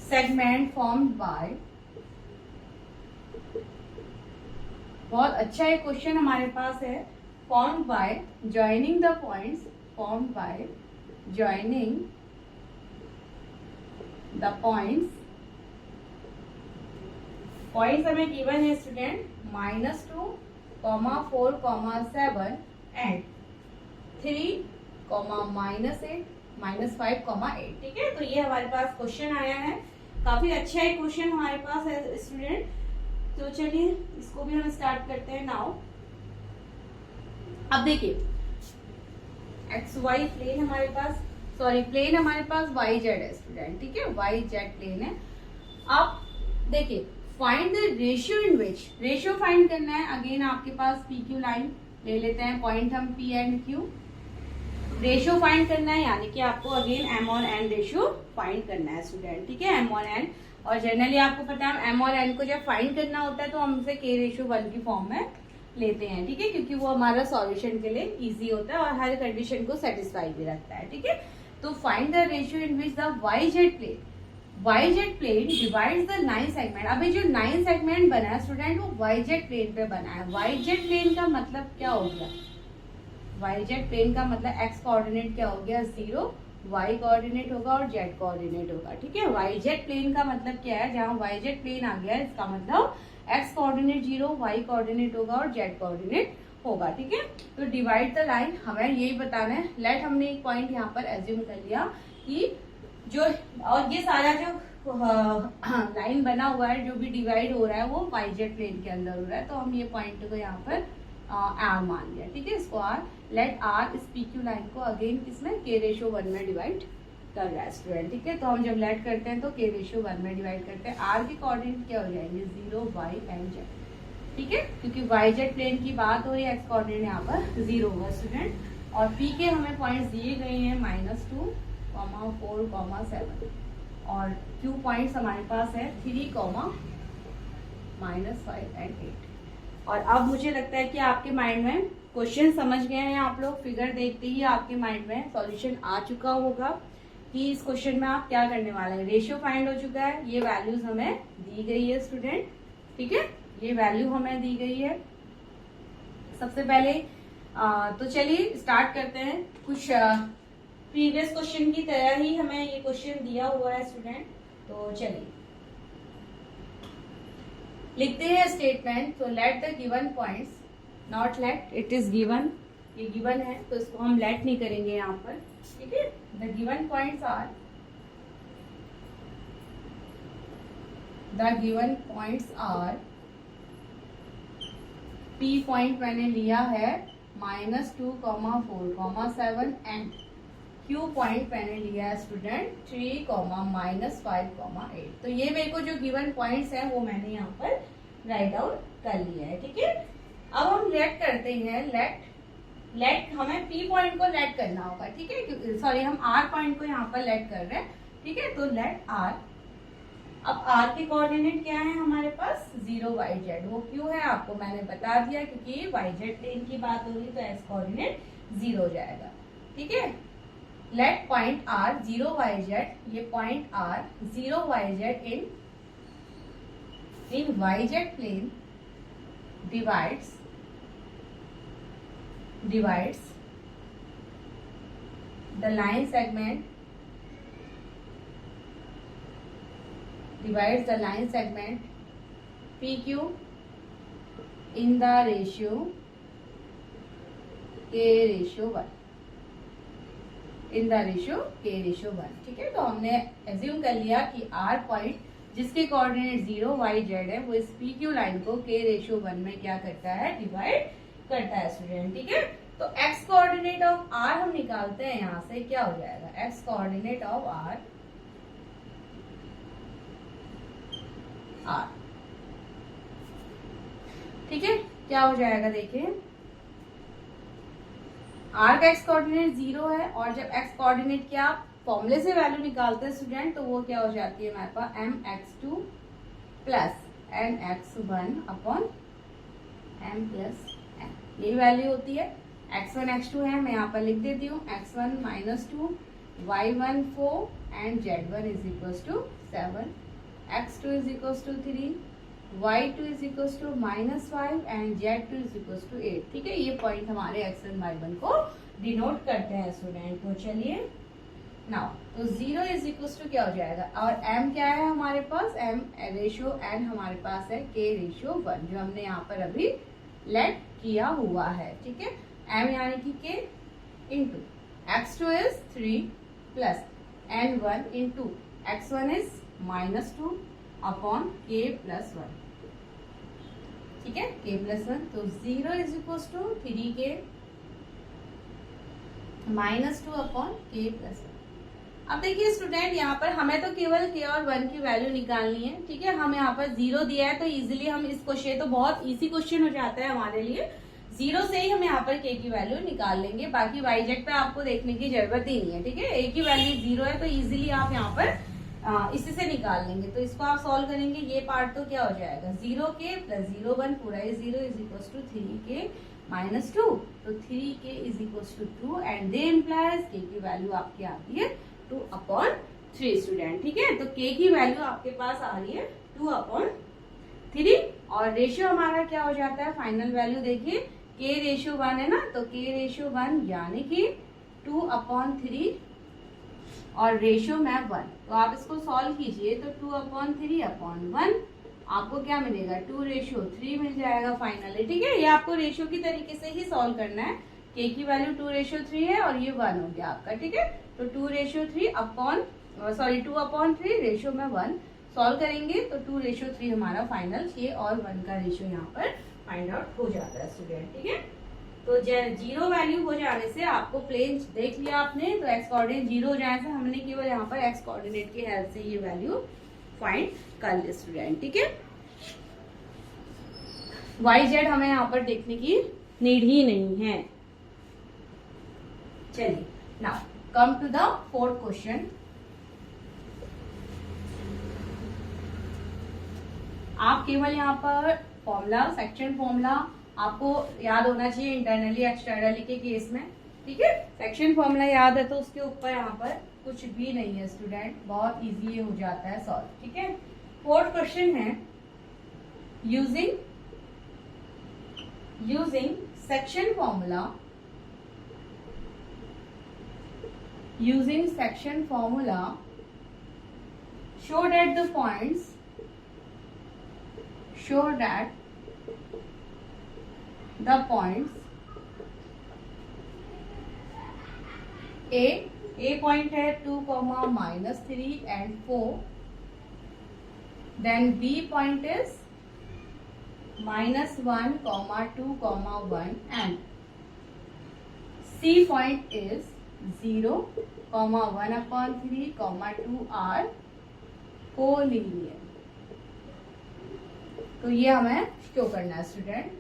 segment formed by, बहुत अच्छा एक क्वेश्चन हमारे पास है, formed by joining the points, points हमें गिवन है स्टूडेंट -2, 4, 7 एंड 3, -8, -5,8। ठीक है, तो ये हमारे पास क्वेश्चन आया है, काफी अच्छा है क्वेश्चन हमारे पास है स्टूडेंट। तो चलिए इसको भी हम स्टार्ट करते हैं नाउ। अब देखिए एक्स वाई प्लेन हमारे पास, सॉरी प्लेन हमारे पास वाई जेड है स्टूडेंट। ठीक है, वाई जेड प्लेन है। अब देखिए find the ratio in which, ratio find करना है। अगेन आपके पास पी क्यू लाइन ले लेते हैं, पॉइंट हम P and Q, ratio find करना है, यानी कि आपको अगेन एम और एन रेशियो फाइंड करना है स्टूडेंट। ठीक है, एम और एन, और जनरली आपको पता है एम और एन को जब फाइंड करना होता है तो हम उसे के रेशियो 1 की फॉर्म में लेते हैं। ठीक है, क्योंकि वो हमारा सॉल्यूशन के लिए इजी होता है और हर कंडीशन को सेटिस्फाई भी रखता है। ठीक है, तो find the ratio in which the y z plane, y z plane divides the 9 segment. अब ये जो 9 सेगमेंट बना है स्टूडेंट वो वाई जेड प्लेन पे बना है। वाई जेड प्लेन का मतलब क्या हो गया, वाई जेड प्लेन का मतलब एक्स कोऑर्डिनेट क्या हो गया 0, वाई कोऑर्डिनेट होगा और जेड कोऑर्डिनेट होगा। ठीक है, वाई जेड प्लेन का मतलब क्या है, जहां वाई जेड प्लेन आ गया इसका मतलब एक्स कोऑर्डिनेट 0, वाई कोऑर्डिनेट होगा और जेड कोऑर्डिनेट होगा। ठीक है, तो डिवाइड द लाइन हमें यही बताना है। लेट हमने एक पॉइंट यहाँ पर एज्यूम कर लिया कि जो, और ये सारा जो लाइन बना हुआ है जो भी डिवाइड हो रहा है वो वाई जेड प्लेन के अंदर हो रहा है, तो हम ये पॉइंट को यहाँ पर आर मान लिया। ठीक है, इसको आर, लेट आर इस पी क्यू लाइन को अगेन किसमें के रेशियो 1 में डिवाइड कर रहा है स्टूडेंट। ठीक है, तो हम जब लेट करते हैं तो के रेशियो 1 में डिवाइड करते हैं। आर के कोऑर्डिनेट क्या हो जाएंगे 0, वाई एंड जेड। ठीक है, क्योंकि वाई जेड प्लेन की बात हो रही है, एक्स कोऑर्डिनेट यहाँ पर 0 होगा स्टूडेंट। और पी के हमें पॉइंट्स दिए गए हैं -2, 4, 7, और क्यू पॉइंट्स हमारे पास है 3, -5 एंड 8। और अब मुझे लगता है कि आपके माइंड में क्वेश्चन समझ गए हैं आप लोग, फिगर देखते ही आपके माइंड में सॉल्यूशन आ चुका होगा कि इस क्वेश्चन में आप क्या करने वाले हैं। रेशियो फाइंड हो चुका है, ये वैल्यूज हमें दी गई है स्टूडेंट। ठीक है, ये वैल्यू हमें दी गई है। सबसे पहले तो चलिए स्टार्ट करते हैं। कुछ प्रीवियस क्वेश्चन की तरह ही हमें ये क्वेश्चन दिया हुआ है स्टूडेंट, तो चलिए लिखते हैं स्टेटमेंट। तो let the given points, not let, it is given, ये गिवन है तो इसको हम लेट नहीं करेंगे यहाँ पर। ठीक है, the given points are, the given points are, P point मैंने लिया है -2, 4, 7 एंड क्यू पॉइंट मैंने लिया है स्टूडेंट 3, -5, 8। तो ये मेरे को जो गिवन पॉइंट्स हैं वो मैंने यहाँ पर राइट आउट कर लिया है। ठीक है, अब हम लेट करते हैं। लेट हमें पी पॉइंट को लेट करना होगा। ठीक है, सॉरी हम आर पॉइंट को यहाँ पर लेट कर रहे हैं। ठीक है, तो लेट आर, अब आर के कोऑर्डिनेट क्या है हमारे पास 0, वाई जेड। वो क्यों है आपको मैंने बता दिया, क्योंकि वाई जेड प्लेन की बात होगी तो एस कोऑर्डिनेट 0 हो जाएगा। ठीक है, let point R 0, y z, ये point R 0, y z in y z plane divides the line segment, PQ in the ratio K ratio 1, ठीक है, तो हमने एज्यूम कर लिया कि R पॉइंट जिसके कोऑर्डिनेट 0, वाई जेड है वो इस पी क्यू लाइन को के रेशियो 1 में क्या करता है डिवाइड करता है स्टूडेंट। ठीक है, तो एक्स कोऑर्डिनेट ऑफ आर हम निकालते हैं, यहां से क्या हो जाएगा एक्स कोऑर्डिनेट ऑफ आर, ठीक है, क्या हो जाएगा देखिए, आर का एक्स कोऑर्डिनेट 0 है और जब एक्स कोऑर्डिनेट क्या फॉर्मूले से वैल्यू निकालते हैं स्टूडेंट तो वो क्या हो जाती है हमारे पास mx2 plus mx1 upon m plus n, यही वैल्यू होती है। x1 x2 है, मैं यहाँ पर लिख देती हूँ x1 -2, y1 4 and z1 is equal to 7, x2 is equal to 3, y2 is equal to -5 and z2 is equal to 8। ठीक है, ये पॉइंट हमारे x1 y1 को डिनोट करते हैं स्टूडेंट। तो चलिए नाउ, तो 0 इज इक्वल टू क्या हो जाएगा, और m क्या है हमारे पास, m रेशियो n हमारे पास है k रेशियो 1 जो हमने यहाँ पर अभी लेट किया हुआ है। ठीक है, m यानी कि k into x2 is 3, plus n1 into x1 is -2 upon k plus 1, ठीक है, k प्लस 1। तो 0 is equal to 3k -2 upon k plus 1। अब देखिए स्टूडेंट, यहाँ पर हमें तो केवल k और 1 की वैल्यू निकालनी है, ठीक है। हम यहाँ पर 0 दिया है तो इजीली हम इस क्वेश्चन, तो बहुत इजी क्वेश्चन हो जाता है हमारे लिए, 0 से ही हम यहाँ पर k की वैल्यू निकाल लेंगे। बाकी yz पे आपको देखने की जरूरत ही नहीं है, ठीक है। a की वैल्यू 0 है तो इजीली आप यहाँ पर इसी से निकाल लेंगे। तो इसको आप सॉल्व करेंगे, ये पार्ट तो क्या हो जाएगा 0k प्लस 0 1 पूरा 0 इज इक्वल टू 3k -2, तो 3k is equal to 2 and they implies k की वैल्यू आपकी आती है 2 अपॉन 3 स्टूडेंट, ठीक है। तो k की वैल्यू आपके पास आ रही है 2 अपॉन 3 और रेशियो हमारा क्या हो जाता है, फाइनल वैल्यू देखिए k रेशियो 1 है ना, तो k रेशियो 1 यानी कि 2 अपॉन 3 और रेशियो में 1, तो आप इसको सॉल्व कीजिए तो 2 अपॉन 3 अपॉन 1 आपको क्या मिलेगा 2 रेशियो 3 मिल जाएगा फाइनली, ठीक है। ये आपको रेशियो की तरीके से ही सॉल्व करना है। k की वैल्यू 2 रेशियो 3 है और ये 1 हो गया आपका, ठीक है। तो 2 रेशियो 3 अपॉन 2 अपॉन 3 रेशियो में 1 सॉल्व करेंगे तो 2 रेशियो 3 हमारा फाइनल k और 1 का रेशियो यहाँ पर फाइंड आउट हो जाता है स्टूडेंट, ठीक है। तो 0 वैल्यू हो जाने से आपको प्लेन देख लिया आपने, तो x कोऑर्डिनेट 0 हो जाने से हमने केवल यहाँ पर x कोऑर्डिनेट की हेल्प से ये वैल्यू फाइंड कर लिया स्टूडेंट, ठीक है। yz हमें यहाँ पर देखने की नीड ही नहीं है। चलिए now come to the 4th question. आप केवल यहाँ पर फॉर्मूला, सेक्शन फॉर्मूला आपको याद होना चाहिए इंटरनली एक्सटर्नली के केस में, ठीक है। सेक्शन फॉर्मूला याद है तो उसके ऊपर यहाँ पर कुछ भी नहीं है स्टूडेंट, बहुत इजी ये हो जाता है सॉल्व, ठीक है। 4th क्वेश्चन है using section formula, show that the points A point है 2, -3 and 4, then B point is -1, 2, 1 and C point is 0, 1 upon 3, 2 are collinear. तो ये हमें शो करना है स्टूडेंट,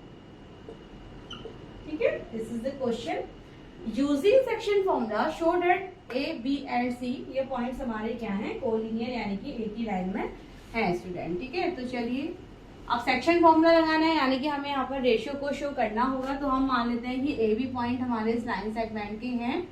ठीक है। This is the question. Using section formula show that A B and C, ये points हमारे क्या हैं, कोलिनियर यानी कि एक ही लाइन में है स्टूडेंट, ठीक है। तो चलिए अब सेक्शन फॉर्मूला लगाना है, यानी कि हमें यहाँ पर रेशियो को शो करना होगा। तो हम मान लेते हैं कि ए बी पॉइंट हमारे इस लाइन सेगमेंट के हैं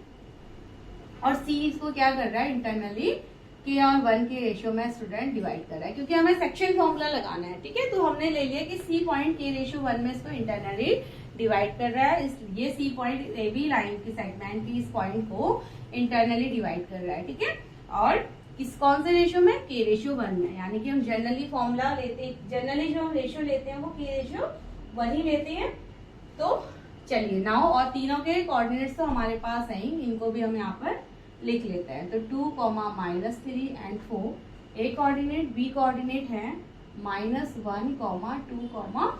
और सी इसको क्या कर रहा है इंटरनली k और 1 के रेशियो में स्टूडेंट डिवाइड कर रहा है, क्योंकि हमें सेक्शन फॉर्मूला लगाना है, ठीक है। तो हमने ले लिया कि सी पॉइंट k रेशियो 1 में इसको इंटरनली डिवाइड कर रहा है, ये C point A B line की सेगमेंट की इस पॉइंट को इंटरनली डिवाइड कर रहा है, ठीक है। और किस कौन से रेशियो में, k रेशियो 1 में, यानी कि हम जनरली फॉर्मूला लेते, जनरली जो हम रेशियो लेते हैं वो k रेशियो 1 ही लेते हैं। तो चलिए नाउ, और तीनों के कोऑर्डिनेट्स तो हमारे पास हैं, इनको भी हम यहाँ पर लिख लेते हैं। तो 2, -3 and 4 A coordinate, B coordinate है -1, 2,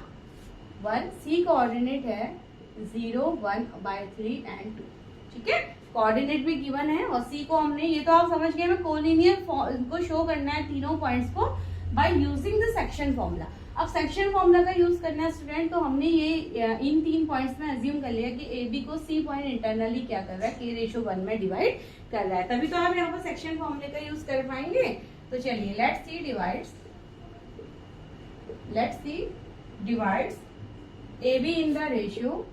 1, सी कोऑर्डिनेट है 0, 1/3 एंड 2, ठीक है। कोऑर्डिनेट भी गिवन है और सी को हमने, ये तो आप समझ गए, हमें कोलिनियर को शो करना है तीनों पॉइंट्स को by using the section formula. अब सेक्शन फॉर्मूला का यूज करना है स्टूडेंट, तो हमने ये इन 3 पॉइंट्स में अज्यूम कर लिया कि ए बी को सी पॉइंट इंटरनली क्या कर रहा है, k रेशियो 1 में डिवाइड कर रहा है, तभी तो आप यहाँ पर सेक्शन फॉर्मूले का यूज कर पाएंगे। तो चलिए let's see divides A be in the ratio,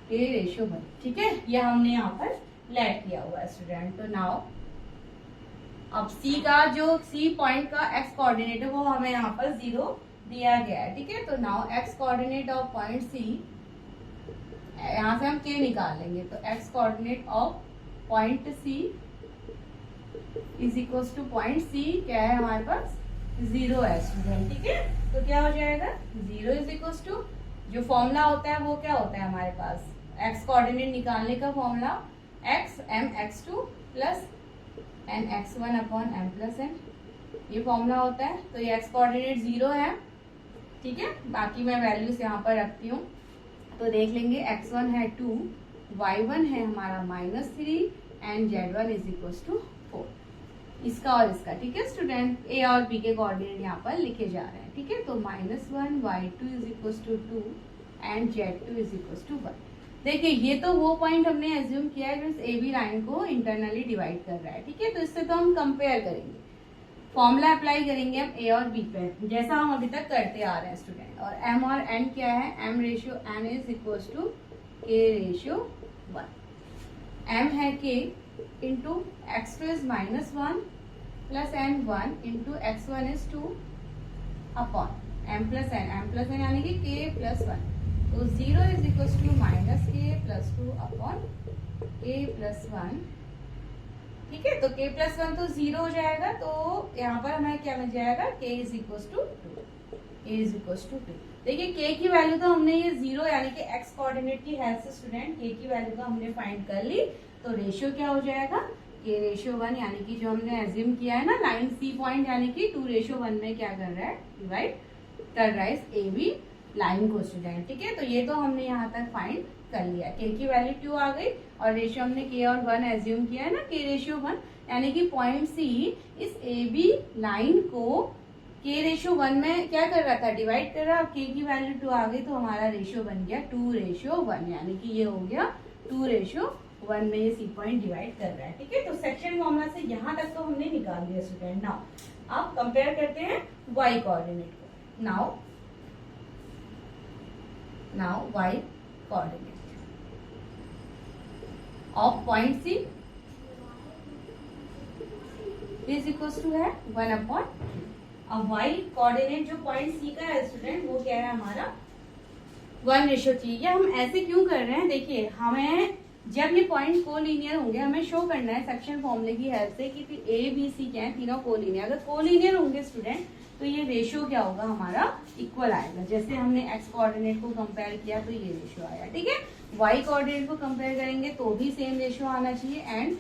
k ratio 1, ठीक है। ये हमने यहाँ पर लेट किया हुआ है स्टूडेंट। तो नाउ अब सी का जो सी पॉइंट का एक्स कोऑर्डिनेट है वो हमें यहाँ पर 0 दिया गया है, ठीक है। तो now x coordinate of point C, यहाँ से हम k निकाल लेंगे, तो x coordinate of point C is equal to point C क्या है हमारे पास 0 है स्टूडेंट, ठीक है। तो क्या हो जाएगा 0 इज इक्वल टू जो फॉर्मूला होता है वो क्या होता है हमारे पास, एक्स कोऑर्डिनेट निकालने का formula x m x two plus n x one upon m plus n, ये फॉर्मूला होता है। तो ये एक्स कोऑर्डिनेट 0 है, ठीक है। बाकी मैं वैल्यूज यहाँ पर रखती हूँ, तो देख लेंगे x1 है 2, y1 है हमारा -3 and z1 is equal to 4, इसका और इसका, ठीक है स्टूडेंट। ए और बी के कोऑर्डिनेट यहाँ पर लिखे जा रहे हैं, ठीक है। तो -1 y2 is equal to 2 and z2 is equal to 1। देखिए ये तो वो पॉइंट हमने एज्यूम किया है जो ए बी लाइन को इंटरनली डिवाइड कर रहा है, ठीक है। तो इससे तो हम कंपेयर करेंगे, फॉर्मूला अप्लाई करेंगे हम ए और बी पे, जैसा हम अभी तक करते आ रहे हैं स्टूडेंट। और एम और एन क्या है, m ratio n is equal to k ratio 1। M है k into x two is -1 plus n 1 into x one is 2 upon m plus n यानी कि के प्लस 1। तो 0 is equal to -k plus 2 upon k plus 1, ठीक है। तो k plus 1 तो 0 हो जाएगा, तो यहाँ पर हमें क्या मिल जाएगा, k इज इक्वल टू 2। देखिए k की वैल्यू तो हमने ये 0 यानी कि x कोऑर्डिनेट की हेल्प से स्टूडेंट k की वैल्यू तो हमने फाइंड कर ली। तो रेशियो क्या हो जाएगा, k रेशियो 1 यानी कि जो हमने एज्यूम किया है ना लाइन सी पॉइंट, यानी कि 2:1 में क्या कर रहा है, डिवाइड कर रहा है ए बी लाइन को स्टूडेंट, ठीक है। तो ये तो हमने यहाँ तक फाइंड कर लिया, k की वैल्यू 2 आ गई और रेशियो हमने k और 1 एज्यूम किया है ना, k रेशियो 1 यानी कि पॉइंट सी इस ए बी लाइन को k रेशियो 1 में क्या कर रहा था, डिवाइड कर रहा। अब k की वैल्यू 2 आ गई तो हमारा रेशियो बन गया 2:1, यानी कि ये हो गया 2:1 में ये सी पॉइंट डिवाइड कर रहा है, ठीक है। तो सेक्शन फॉर्मूला से यहाँ तक तो हमने निकाल दिया स्टूडेंट। नाउ आप कंपेयर करते हैं y कोऑर्डिनेट को। Now y coordinate of point C is equal to है 1/3। अब y कोऑर्डिनेट जो पॉइंट सी का है स्टूडेंट वो क्या है हमारा 1:3। ये हम ऐसे क्यों कर रहे हैं, देखिए हमें जब ये पॉइंट कोलिनियर होंगे हमें शो करना है सेक्शन फॉर्मूले की हेल्प से कि ए बी सी क्या है, तीनों कोलिनियर। अगर कोलिनियर होंगे स्टूडेंट तो ये रेशियो क्या होगा हमारा इक्वल आएगा। जैसे हमने एक्स कोऑर्डिनेट को कंपेयर किया तो ये रेशियो आया, ठीक है। वाई कोऑर्डिनेट को कंपेयर करेंगे तो भी सेम रेशियो आना चाहिए एंड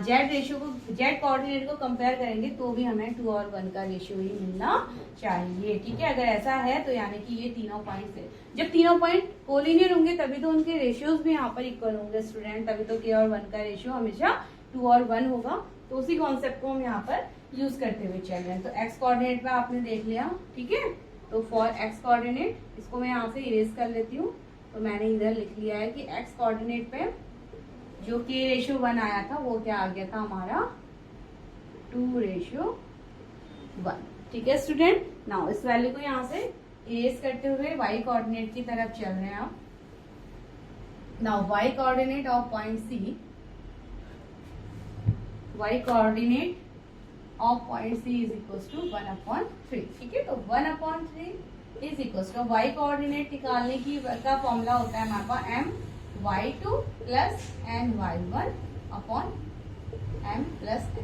जेड कोऑर्डिनेट को कंपेयर करेंगे तो भी हमें 2 और 1 का रेशियो ही मिलना चाहिए, ठीक है। अगर ऐसा है तो यानी कि ये तीनों पॉइंट है, जब तीनों पॉइंट कोलिनियर होंगे तभी तो उनके रेशियोज भी यहाँ पर इक्वल होंगे स्टूडेंट, तभी तो k और 1 का रेशियो हमेशा 2 और 1 होगा। तो उसी कॉन्सेप्ट को हम यहाँ पर यूज करते हुए चल रहे हैं। तो एक्स कोऑर्डिनेट पे आपने देख लिया, ठीक है। तो फॉर एक्स कोऑर्डिनेट इसको मैं यहाँ से इरेज कर लेती हूँ। तो मैंने इधर लिख लिया है कि एक्स कोऑर्डिनेट पे जो k रेशियो 1 आया था वो क्या आ गया था हमारा 2:1, ठीक है स्टूडेंट। नाउ इस वैल्यू को यहाँ से इरेज करते हुए y कोऑर्डिनेट की तरफ चल रहे हैं आप। Now y coordinate of point C, y coordinate of point C is equal to 1/3, ठीक है। तो 1/3 is equal to y coordinate निकालने की का फॉर्मूला होता है हमारे पास m y2 plus n y1 upon m plus n,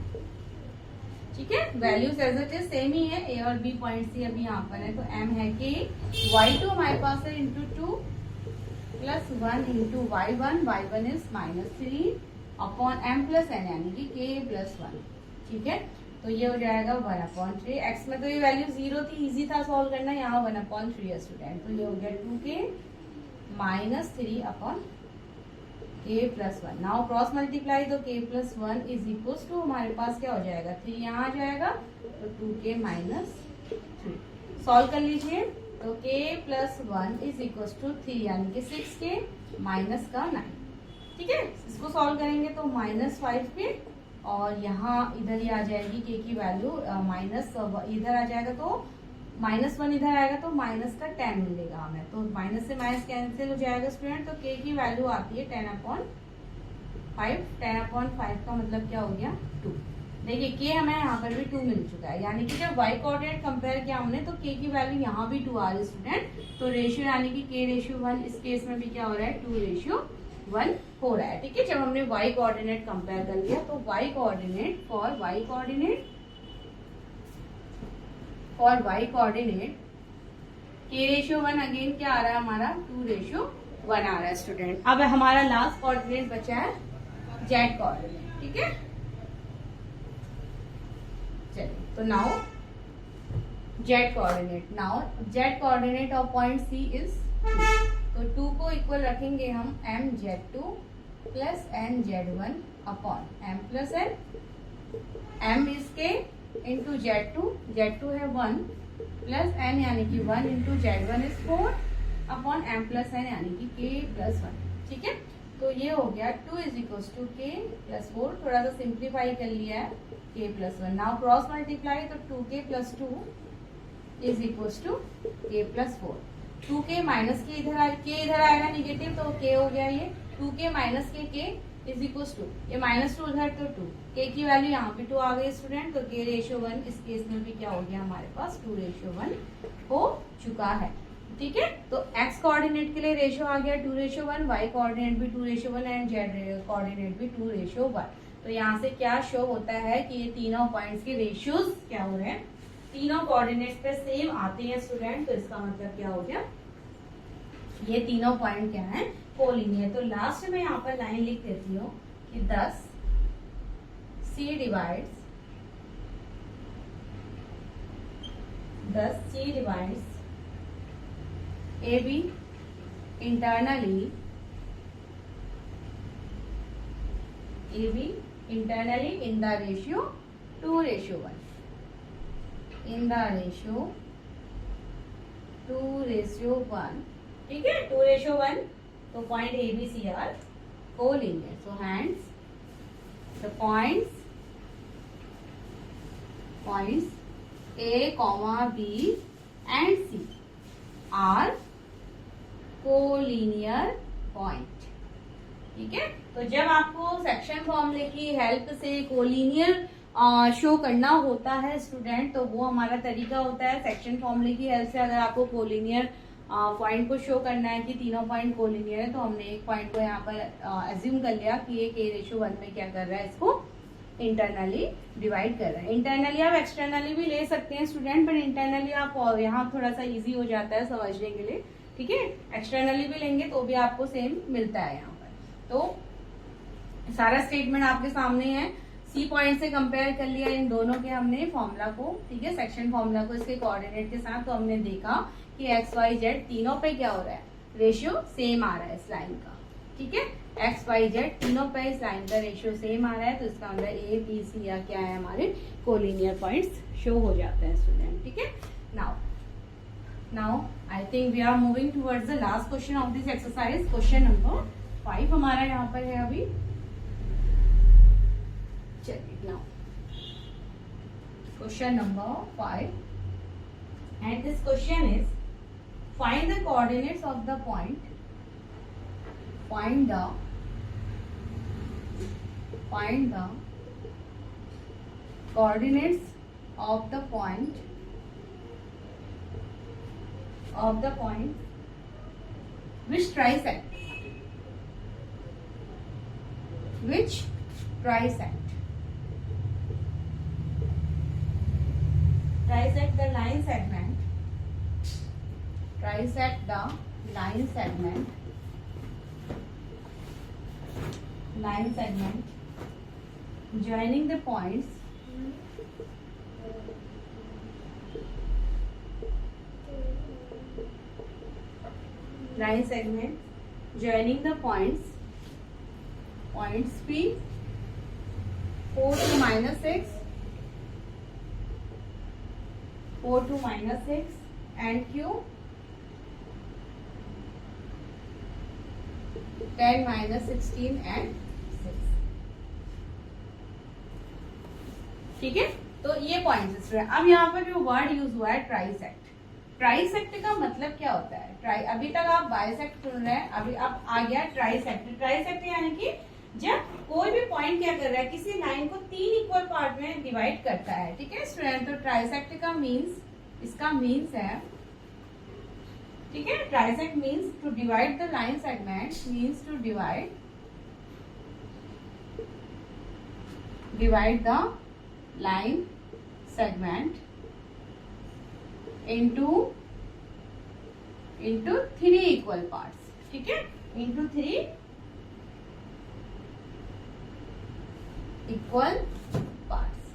ठीक है। Values as it is same ही है, a और b पॉइंट सी अभी यहाँ पर है। तो m है कि y2 हमारे पास है into 2 plus 1 into y1 is -3 upon m plus n यानी कि k प्लस 1, ठीक है। तो ये हो जाएगा 1/3। x में तो ये वैल्यू 0 थी, इजी था सॉल्व करना, यहाँ 1/3 है स्टूडेंट। तो ये हो गया 2k -3 upon k plus 1। Now cross multiply तो k plus 1 is equal to हमारे पास क्या हो जाएगा 3 यहाँ आ जाएगा, तो 2k -3 सॉल्व कर लीजिए। तो k plus 1 is equal to 3 यानी कि 6k माइनस का 9, ठीक है। इसको सॉल्व करेंगे तो -5k और यहाँ इधर ही आ जाएगी k की वैल्यू माइनस इधर आ जाएगा तो -1 इधर आएगा तो माइनस का 10 मिलेगा हमें। तो माइनस से माइनस कैंसिल हो जाएगा स्टूडेंट। तो k की वैल्यू आती है 10/5। 10/5 का मतलब क्या हो गया 2। देखिए k हमें यहाँ पर भी 2 मिल चुका है, यानी कि जब y कोऑर्डिनेट कंपेयर किया हमने तो k की वैल्यू यहाँ भी 2 आ रही है स्टूडेंट। तो रेशियो यानी कि k रेशियो 1 इस केस में भी क्या हो रहा है 2:1 हो रहा है, ठीक है। जब हमने y कोऑर्डिनेट कंपेयर कर लिया तो y coordinate k ratio 1 again क्या आ रहा है हमारा 2 रेशियो 1 आ रहा है स्टूडेंट। अब हमारा लास्ट कोऑर्डिनेट बचा है जेड कोऑर्डिनेट, ठीक है। चलिए तो now z coordinate, now z coordinate of point C is, तो 2 को इक्वल रखेंगे हम m z two plus n z one upon m plus n, m is k into z two है 1 प्लस एन यानी कि 1 into z one is 4 upon m plus n यानी कि k plus 1, ठीक है। तो ये हो गया 2 is equal to k plus 4, थोड़ा सा सिंप्लीफाई कर लिया है के प्लस 1। नाउ क्रॉस मल्टीप्लाई, तो 2k plus 2 is equal to k plus 4। 2k minus k इधर आएगा निगेटिव, तो k हो गया ये 2k माइनस के इज इक्वल टू, ये -2 उधर तो 2, k की वैल्यू यहाँ पे 2 आ गई स्टूडेंट, तो k रेशियो 1 इस केस में भी क्या हो गया हमारे पास 2 रेशियो 1 हो चुका है, ठीक है। तो x कोऑर्डिनेट के लिए रेशियो आ गया 2 रेशियो 1, y कोऑर्डिनेट भी 2 रेशियो 1 एंड z कोऑर्डिनेट भी 2 रेशियो 1। तो यहाँ से क्या शो होता है कि ये तीनों पॉइंट्स के रेशियोज क्या हो रहे हैं, तीनों कोऑर्डिनेट पे सेम आते हैं स्टूडेंट। तो इसका मतलब क्या हो गया, ये तीनों पॉइंट क्या है कोलिनियर। तो लास्ट में यहाँ पर लाइन लिख देती हूँ कि 10 C divides AB internally in the ratio 2 ratio 1, in the ratio 2 ratio 1, ठीक है 2 ratio 1। तो point A B C are collinear, so hence the points A, B and C are collinear point, ठीक है। तो जब आपको सेक्शन फॉर्मूले की हेल्प से कोलिनियर शो करना होता है स्टूडेंट, तो वो हमारा तरीका होता है सेक्शन फॉर्मूले की हेल्प से। अगर आपको कोलिनियर पॉइंट को शो करना है कि तीनों पॉइंट कोलिनियर है, तो हमने एक पॉइंट को यहाँ पर एज्यूम कर लिया कि ये k रेशियो 1 में क्या कर रहा है, इसको इंटरनली डिवाइड कर रहा है। इंटरनली आप एक्सटर्नली भी ले सकते हैं स्टूडेंट, पर इंटरनली आप यहाँ थोड़ा सा इजी हो जाता है समझने के लिए, ठीक है। एक्सटर्नली भी लेंगे तो भी आपको सेम मिलता है यहाँ पर। तो सारा स्टेटमेंट आपके सामने है, सी पॉइंट से कंपेयर कर लिया इन दोनों के हमने फॉर्मूला को, ठीक है, सेक्शन फॉर्मूला को इसके कोऑर्डिनेट के साथ। तो हमने देखा कि एक्स वाई जेड तीनों पे क्या हो रहा है, रेशियो सेम आ रहा है इस लाइन का, ठीक है। एक्स वाई जेड तीनों पे इस लाइन का रेशियो सेम आ रहा है, तो इसका मतलब ए बी सी या क्या है हमारे कोलिनियर पॉइंट्स शो हो जाते हैं स्टूडेंट, ठीक है। Now I think we are moving towards the last question of this exercise, question number 5 हमारा यहाँ पर है अभी। चलिए now question number 5 and this question is find the coordinates of the point, find the coordinates of the point which trisect the line segment joining the points line segment joining the points P 4 to -6, 4 to -6 and Q 10 -16 and 6, ठीक है। तो ये points है। अब यहाँ पर जो word use हुआ है ट्राइसेक्ट, ट्राइसेक्ट का मतलब क्या होता है, अभी तक आप बाइसेक्ट सुन रहे हैं, अभी अब आ गया ट्राइसेक्ट। ट्राइसेक्ट यानी कि जब कोई भी पॉइंट क्या कर रहा है, किसी लाइन को 3 इक्वल पार्ट में डिवाइड करता है, ठीक है स्टूडेंट। तो ट्राइसेक्ट का मीन्स, इसका मीन्स है, ठीक है, trisect means to divide the line segment, means to divide the line segment into into 3 equal parts, ठीक है, into 3 equal parts,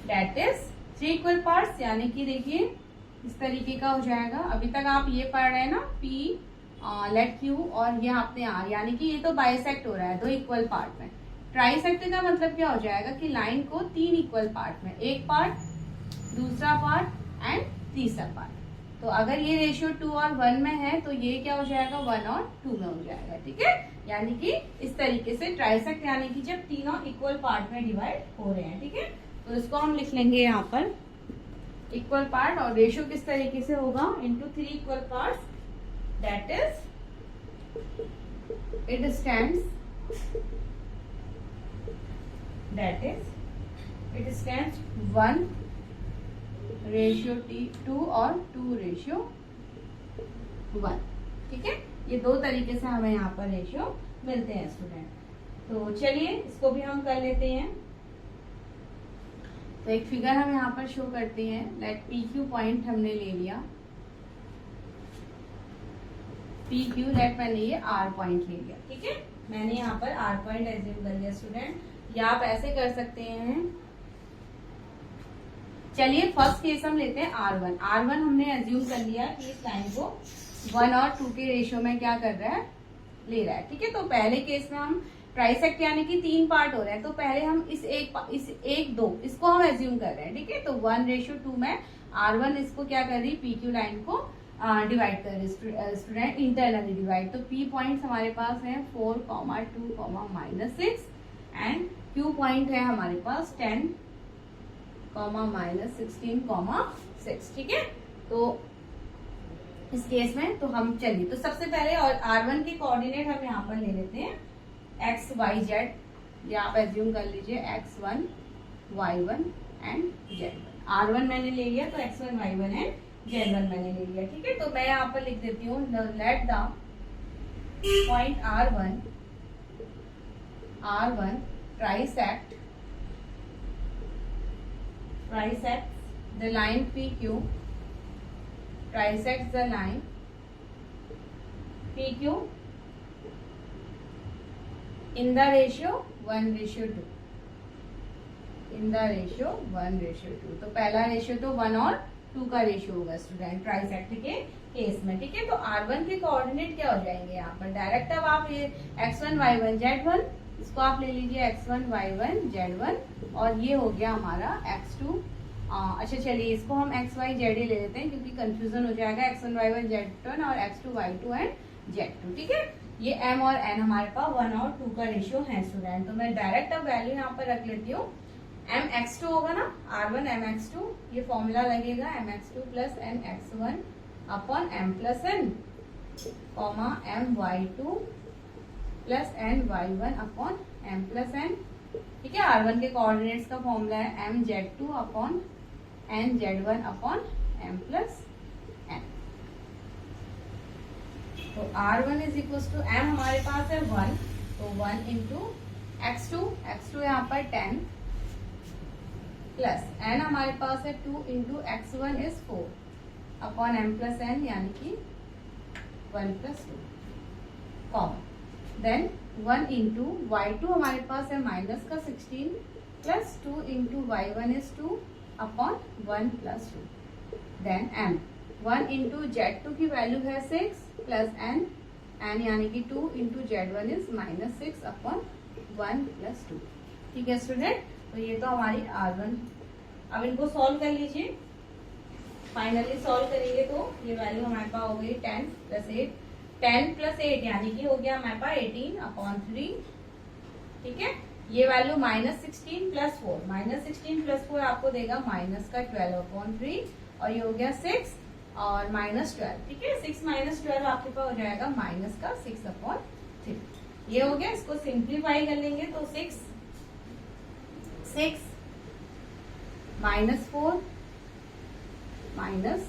that is 3 equal parts, यानी कि देखिए इस तरीके का हो जाएगा। अभी तक आप ये पढ़ रहे हैं ना, P लेट Q और ये आपने R, यानी कि ये तो बाइसेक्ट हो रहा है 2 इक्वल पार्ट में। ट्राइसेक्ट का मतलब क्या हो जाएगा कि लाइन को 3 इक्वल पार्ट में, एक पार्ट, दूसरा पार्ट एंड तीसरा पार्ट। तो अगर ये रेशियो 2 और 1 में है तो ये क्या हो जाएगा, 1 और 2 में हो जाएगा, ठीक है। यानी कि इस तरीके से ट्राइसेक्ट, यानी कि जब तीनों इक्वल पार्ट में डिवाइड हो रहे हैं, ठीक है। तो इसको हम लिख लेंगे यहाँ पर इक्वल पार्ट, और रेशियो किस तरीके से होगा, into 3 equal parts, that is it stands 1 ratio 2 और 2 रेशियो 1, ठीक है। ये दो तरीके से हमें यहाँ पर रेशियो मिलते हैं स्टूडेंट। तो चलिए इसको भी हम कर लेते हैं। तो एक फिगर हम यहाँ पर शो करते हैं। लेट PQ पॉइंट हमने ले लिया, PQ लेट मैंने ये R पॉइंट ले लिया, ठीक है। मैंने यहाँ पर R पॉइंट एज्यूम कर लिया स्टूडेंट, या आप ऐसे कर सकते हैं। चलिए फर्स्ट केस हम लेते हैं R1। R1 हमने एज्यूम कर लिया कि इस लाइन को 1 और 2 के रेशियो में क्या कर रहा है, ले रहा है, ठीक है। तो पहले केस में हम ट्राइसेक्ट यानी कि 3 पार्ट हो रहे हैं, तो पहले हम इस एक 2 इसको हम एज्यूम कर रहे हैं, ठीक है। तो 1 रेशियो 2 में R1 इसको क्या कर रही, PQ लाइन को डिवाइड कर रही स्टूडेंट, इंटरनली डिवाइड। तो P पॉइंट हमारे पास है 4, 2, -6 एंड Q पॉइंट है हमारे पास 10, -16, 6, ठीक है। तो इस केस में तो हम चलिए, तो सबसे पहले और R1 के कोऑर्डिनेट हम यहाँ पर ले लेते हैं x, y, z, या आप एज्यूम कर लीजिए x1, y1 and z1। R1 मैंने ले लिया तो x1, y1 एंड z1 मैंने ले लिया, ठीक है। तो मैं यहाँ पर लिख देती हूँ let the point R1 trisect the line PQ, trisects the line PQ in the ratio 1:2, in the ratio 1:2। तो पहला रेशियो तो 1 और 2 का रेशियो होगा स्टूडेंट ट्राइसेक्ट के केस में, ठीक है। तो R1 के कोऑर्डिनेट क्या हो जाएंगे यहाँ पर डायरेक्ट, अब आप ये x1, y1, z1, इसको आप ले लीजिए x1, y1, z1, और ये हो गया हमारा x2। अच्छा चलिए इसको हम x, y, z ही ले लेते हैं क्योंकि कंफ्यूजन हो जाएगा, x1, y1, z1 और x2, y2 एंड z2, ठीक है। ये m और n हमारे पास 1 और 2 का रेशियो है स्टूडेंट। तो मैं डायरेक्ट अब वैल्यू यहाँ पर रख लेती हूँ, mx2 होगा ना, R1 mx2, ये फॉर्मूला लगेगा mx2 plus nx1 upon m plus n, comma my2 plus ny1 upon m plus n, ठीक है। R1 के कोऑर्डिनेट्स का फॉर्मूला है mz2 upon nz1 upon m plus n। तो R1 is equal to m हमारे पास है 1, तो 1 इंटू x2 यहाँ पर 10 प्लस n हमारे पास है 2 into x1 is 4 upon m plus n, यानी कि 1 plus 2, comma then 1 into y2 हमारे पास है माइनस का 16 plus 2 into y1 is 2 upon 1 plus 2, then m 1 into z2 की वैल्यू है 6 प्लस n यानी कि 2 into z1 is -6 upon 1 plus 2, ठीक है स्टूडेंट। तो ये तो हमारी R1। अब इनको सॉल्व कर लीजिए, फाइनली सॉल्व करेंगे तो ये वैल्यू हमारे पास हो गई 10 प्लस 8 यानी कि हो गया हमारे पास 18 अपॉन 3, ठीक है। ये वैल्यू -16 प्लस 4 आपको देगा माइनस का 12 अपॉन 3, और ये हो गया 6 और -12, ठीक है। 6 - 12 आपके पास हो जाएगा माइनस का 6 अपॉन 3, ये हो गया। इसको सिंप्लीफाई कर लेंगे तो 6 -4 माइनस,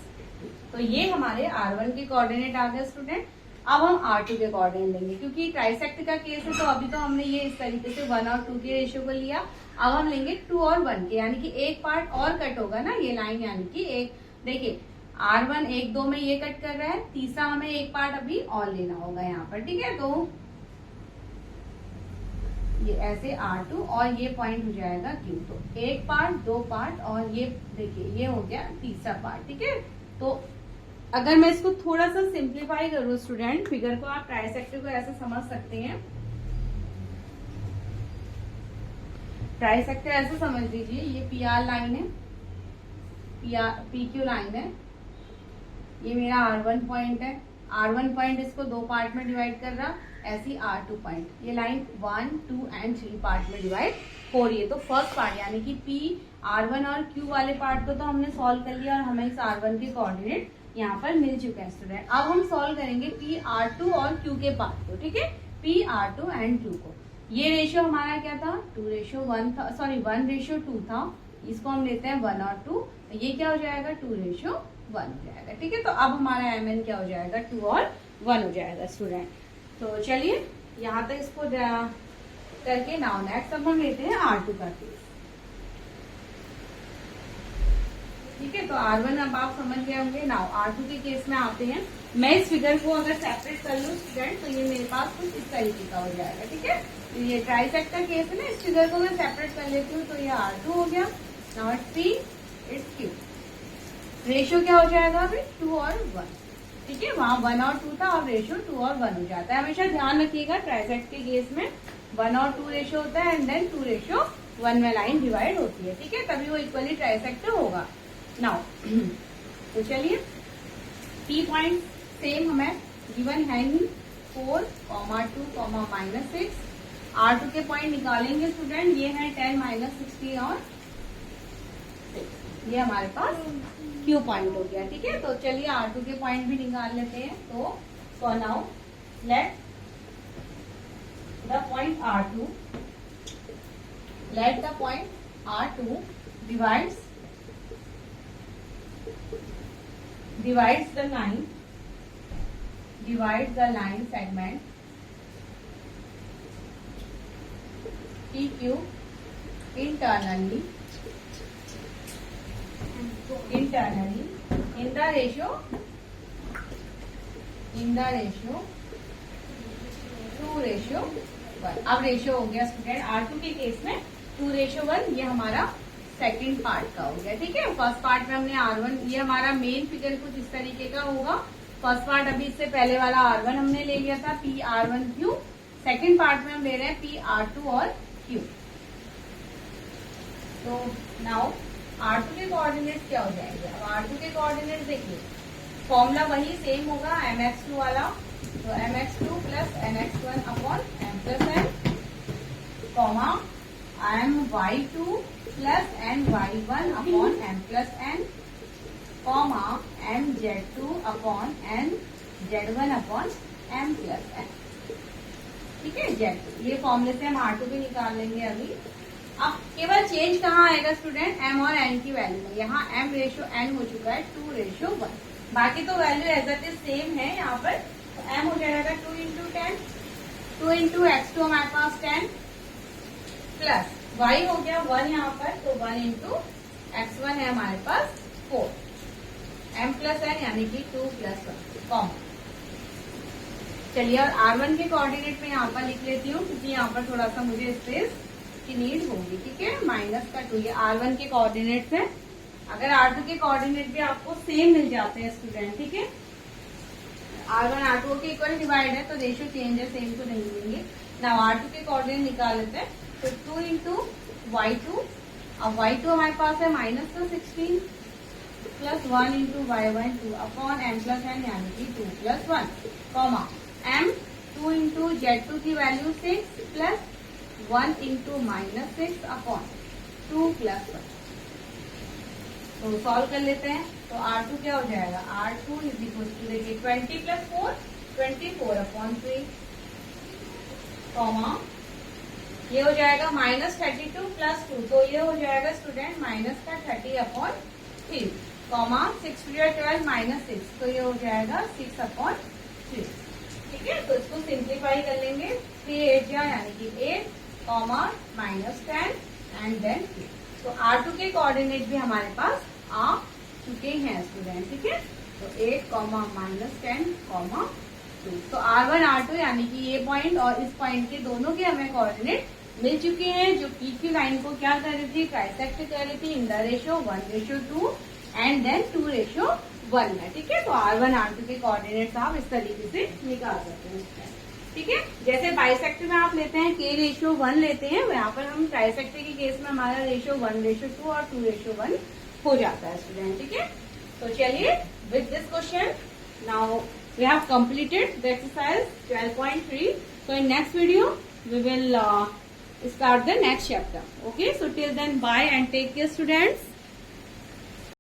तो ये हमारे R1 के कोऑर्डिनेट आ गए स्टूडेंट। अब हम R2 के कोऑर्डिनेट लेंगे, क्योंकि ट्राइसेक्ट का केस है तो अभी तो हमने ये इस तरीके से 1 और 2 के रेशियो को लिया। अब हम लेंगे 2 और 1 के, यानी कि एक पार्ट और कट होगा ना ये लाइन, यानी कि एक देखिए R1 1 2 में ये कट कर रहा है, तीसरा हमें एक पार्ट अभी और लेना होगा यहाँ पर, ठीक है। तो ये ऐसे R2 और ये पॉइंट हो जाएगा Q, तो एक पार्ट, दो पार्ट और ये देखिए ये हो गया तीसरा पार्ट, ठीक है। तो अगर मैं इसको थोड़ा सा सिंप्लीफाई करूँ स्टूडेंट, फिगर को आप ट्राइसेक्टर को ऐसे समझ सकते हैं, ट्राइसेक्टर ऐसे समझ लीजिए, ये PR लाइन है, PQ लाइन है, ये मेरा R1 पॉइंट है, R1 पॉइंट इसको दो पार्ट में डिवाइड कर रहा, ऐसी R2 पॉइंट, ये लाइन 1 2 एंड 3 पार्ट में डिवाइड हो रही है। तो फर्स्ट पार्ट यानी कि P R1 और Q वाले पार्ट को तो हमने सॉल्व कर लिया और हमें इस R1 के कोऑर्डिनेट यहाँ पर मिल चुके हैं स्टूडेंट। अब हम सॉल्व करेंगे P R2 और Q के पार्ट को, ठीक है, P R2 एंड Q को। ये रेशियो हमारा क्या था, 2:1 था, सॉरी 1:2 था, इसको हम लेते हैं 1 और 2, तो ये क्या हो जाएगा 2:1 हो जाएगा, ठीक है। तो अब हमारा MN क्या हो जाएगा 2 और 1 हो जाएगा स्टूडेंट। तो चलिए यहाँ तक इसको करके नाउ नेक्स्ट अब हम लेते हैं R2 का केस, ठीक है। तो R1 अब आप समझ गए होंगे। नाउ R2 के केस में आते हैं। मैं इस फिगर को अगर सेपरेट कर लूँ स्टूडेंट तो ये मेरे पास कुछ इस तरीके का हो जाएगा, ठीक है। तो ये ट्राइसेक्ट का केस है ना, इस फिगर को मैं सेपरेट कर लेती हूँ, तो ये R2 हो गया, now it's P it's Q, ratio क्या हो जाएगा अभी 2 और 1, ठीक है। वहां 1 और 2 था, अब रेशियो 2 और 1 हो जाता है। हमेशा ध्यान रखिएगा ट्राइसेक्ट के केस में 1 और 2 रेशियो होता है एंड देन 2:1 में लाइन डिवाइड होती है, ठीक है, तभी वो इक्वली ट्राइसेक्ट होगा। नाउ तो चलिए P पॉइंट सेम हमें गिवन है ही 4, 2, -6। R2 के पॉइंट निकालेंगे स्टूडेंट, ये है 10, -16 और 6, ये हमारे पास Q पॉइंट हो गया, ठीक है। तो चलिए R2 के पॉइंट भी निकाल लेते हैं। तो for now let the point R2 divides the line segment PQ internally in the ratio 2:1। अब रेशियो हो गया स्टूडेंट R2 के केस में 2:1, ये हमारा सेकंड पार्ट का हो गया, ठीक है। फर्स्ट पार्ट में हमने R1, ये हमारा मेन फिगर कुछ इस तरीके का होगा। फर्स्ट पार्ट अभी इससे पहले वाला R1 हमने ले लिया था, P R1 Q, second part में हम ले रहे हैं P R2 और Q। तो नाउ R2 के कोऑर्डिनेट्स क्या हो जाएंगे, अब R2 के कोऑर्डिनेट्स देखिए, फॉर्मूला वही सेम होगा mx2 वाला, तो mx2 plus mx1 upon m plus n, comma my2 plus my1 upon m plus n, comma mz2 upon n z1 upon m plus n, ठीक है। z2 ये फॉर्मूले से हम R2 भी निकाल लेंगे अभी। अब केवल चेंज कहाँ आएगा स्टूडेंट, m और n की वैल्यू में। यहाँ m:n हो चुका है 2:1, बाकी तो value as it is same है यहाँ पर। तो m हो जाएगा 2 × 10, 2 × x2 हमारे पास 10 प्लस y हो गया 1 यहाँ पर, तो 1 × x1 है हमारे पास 4, m प्लस n यानी कि 2 + 1 कॉमन। चलिए और R1 के कोऑर्डिनेट में यहाँ पर लिख लेती हूँ, क्योंकि यहाँ पर थोड़ा सा मुझे स्पेस की नीड होगी, ठीक है। -2 ये R1 के कोऑर्डिनेट्स हैं। अगर R2 के कोऑर्डिनेट भी आपको सेम मिल जाते हैं स्टूडेंट, ठीक है, R1 R2 के इक्वल डिवाइड है तो रेशियो चेंज है, सेम तो नहीं मिलेंगे ना। R2 के कोऑर्डिनेट निकाल लेते हैं, तो 2 × y2, अब y2 हमारे पास है -16 plus 1 × y12 upon m plus n यानी कि 2 + 1, कॉमा m 2 × z2 की वैल्यू 6 प्लस 1 × -6 अपॉन 2 + 1। तो सॉल्व कर लेते हैं। तो R2 क्या हो जाएगा, R2 देखिए 20 + 4 24/3, कॉमा ये हो जाएगा -32 + 2, तो ये हो जाएगा स्टूडेंट -30/3, कॉमा 6 × 12 -6, तो ये हो जाएगा 6/3। ठीक है, तो इसको सिंप्लीफाई कर लेंगे। 3 8 यानी कि 8, -10 एंड देन 3। तो R2 के कोऑर्डिनेट भी हमारे पास आ चुके हैं स्टूडेंट। ठीक है, तो 8, -10, 2। तो R1 R2 यानी कि ये पॉइंट और इस पॉइंट के दोनों के हमें कोऑर्डिनेट मिल चुके हैं, जो PQ लाइन को क्या कर रही थी, ट्राइसेक्ट कर रही थी in the ratio 1:2 and then 2:1 में। ठीक है, तो R1 R2 के कोऑर्डिनेट्स आप इस तरीके से निकाल सकते हैं। ठीक है, जैसे बाइसेक्टर में आप लेते हैं K:1 लेते हैं, यहाँ पर हम ट्राइसेक्टर के केस में हमारा रेशियो 1:2 और 2:1 हो जाता है स्टूडेंट। ठीक है, तो चलिए with this question now we have completed the exercise 12.3. So in next video we will start the next chapter. Okay, so till then bye and take care students.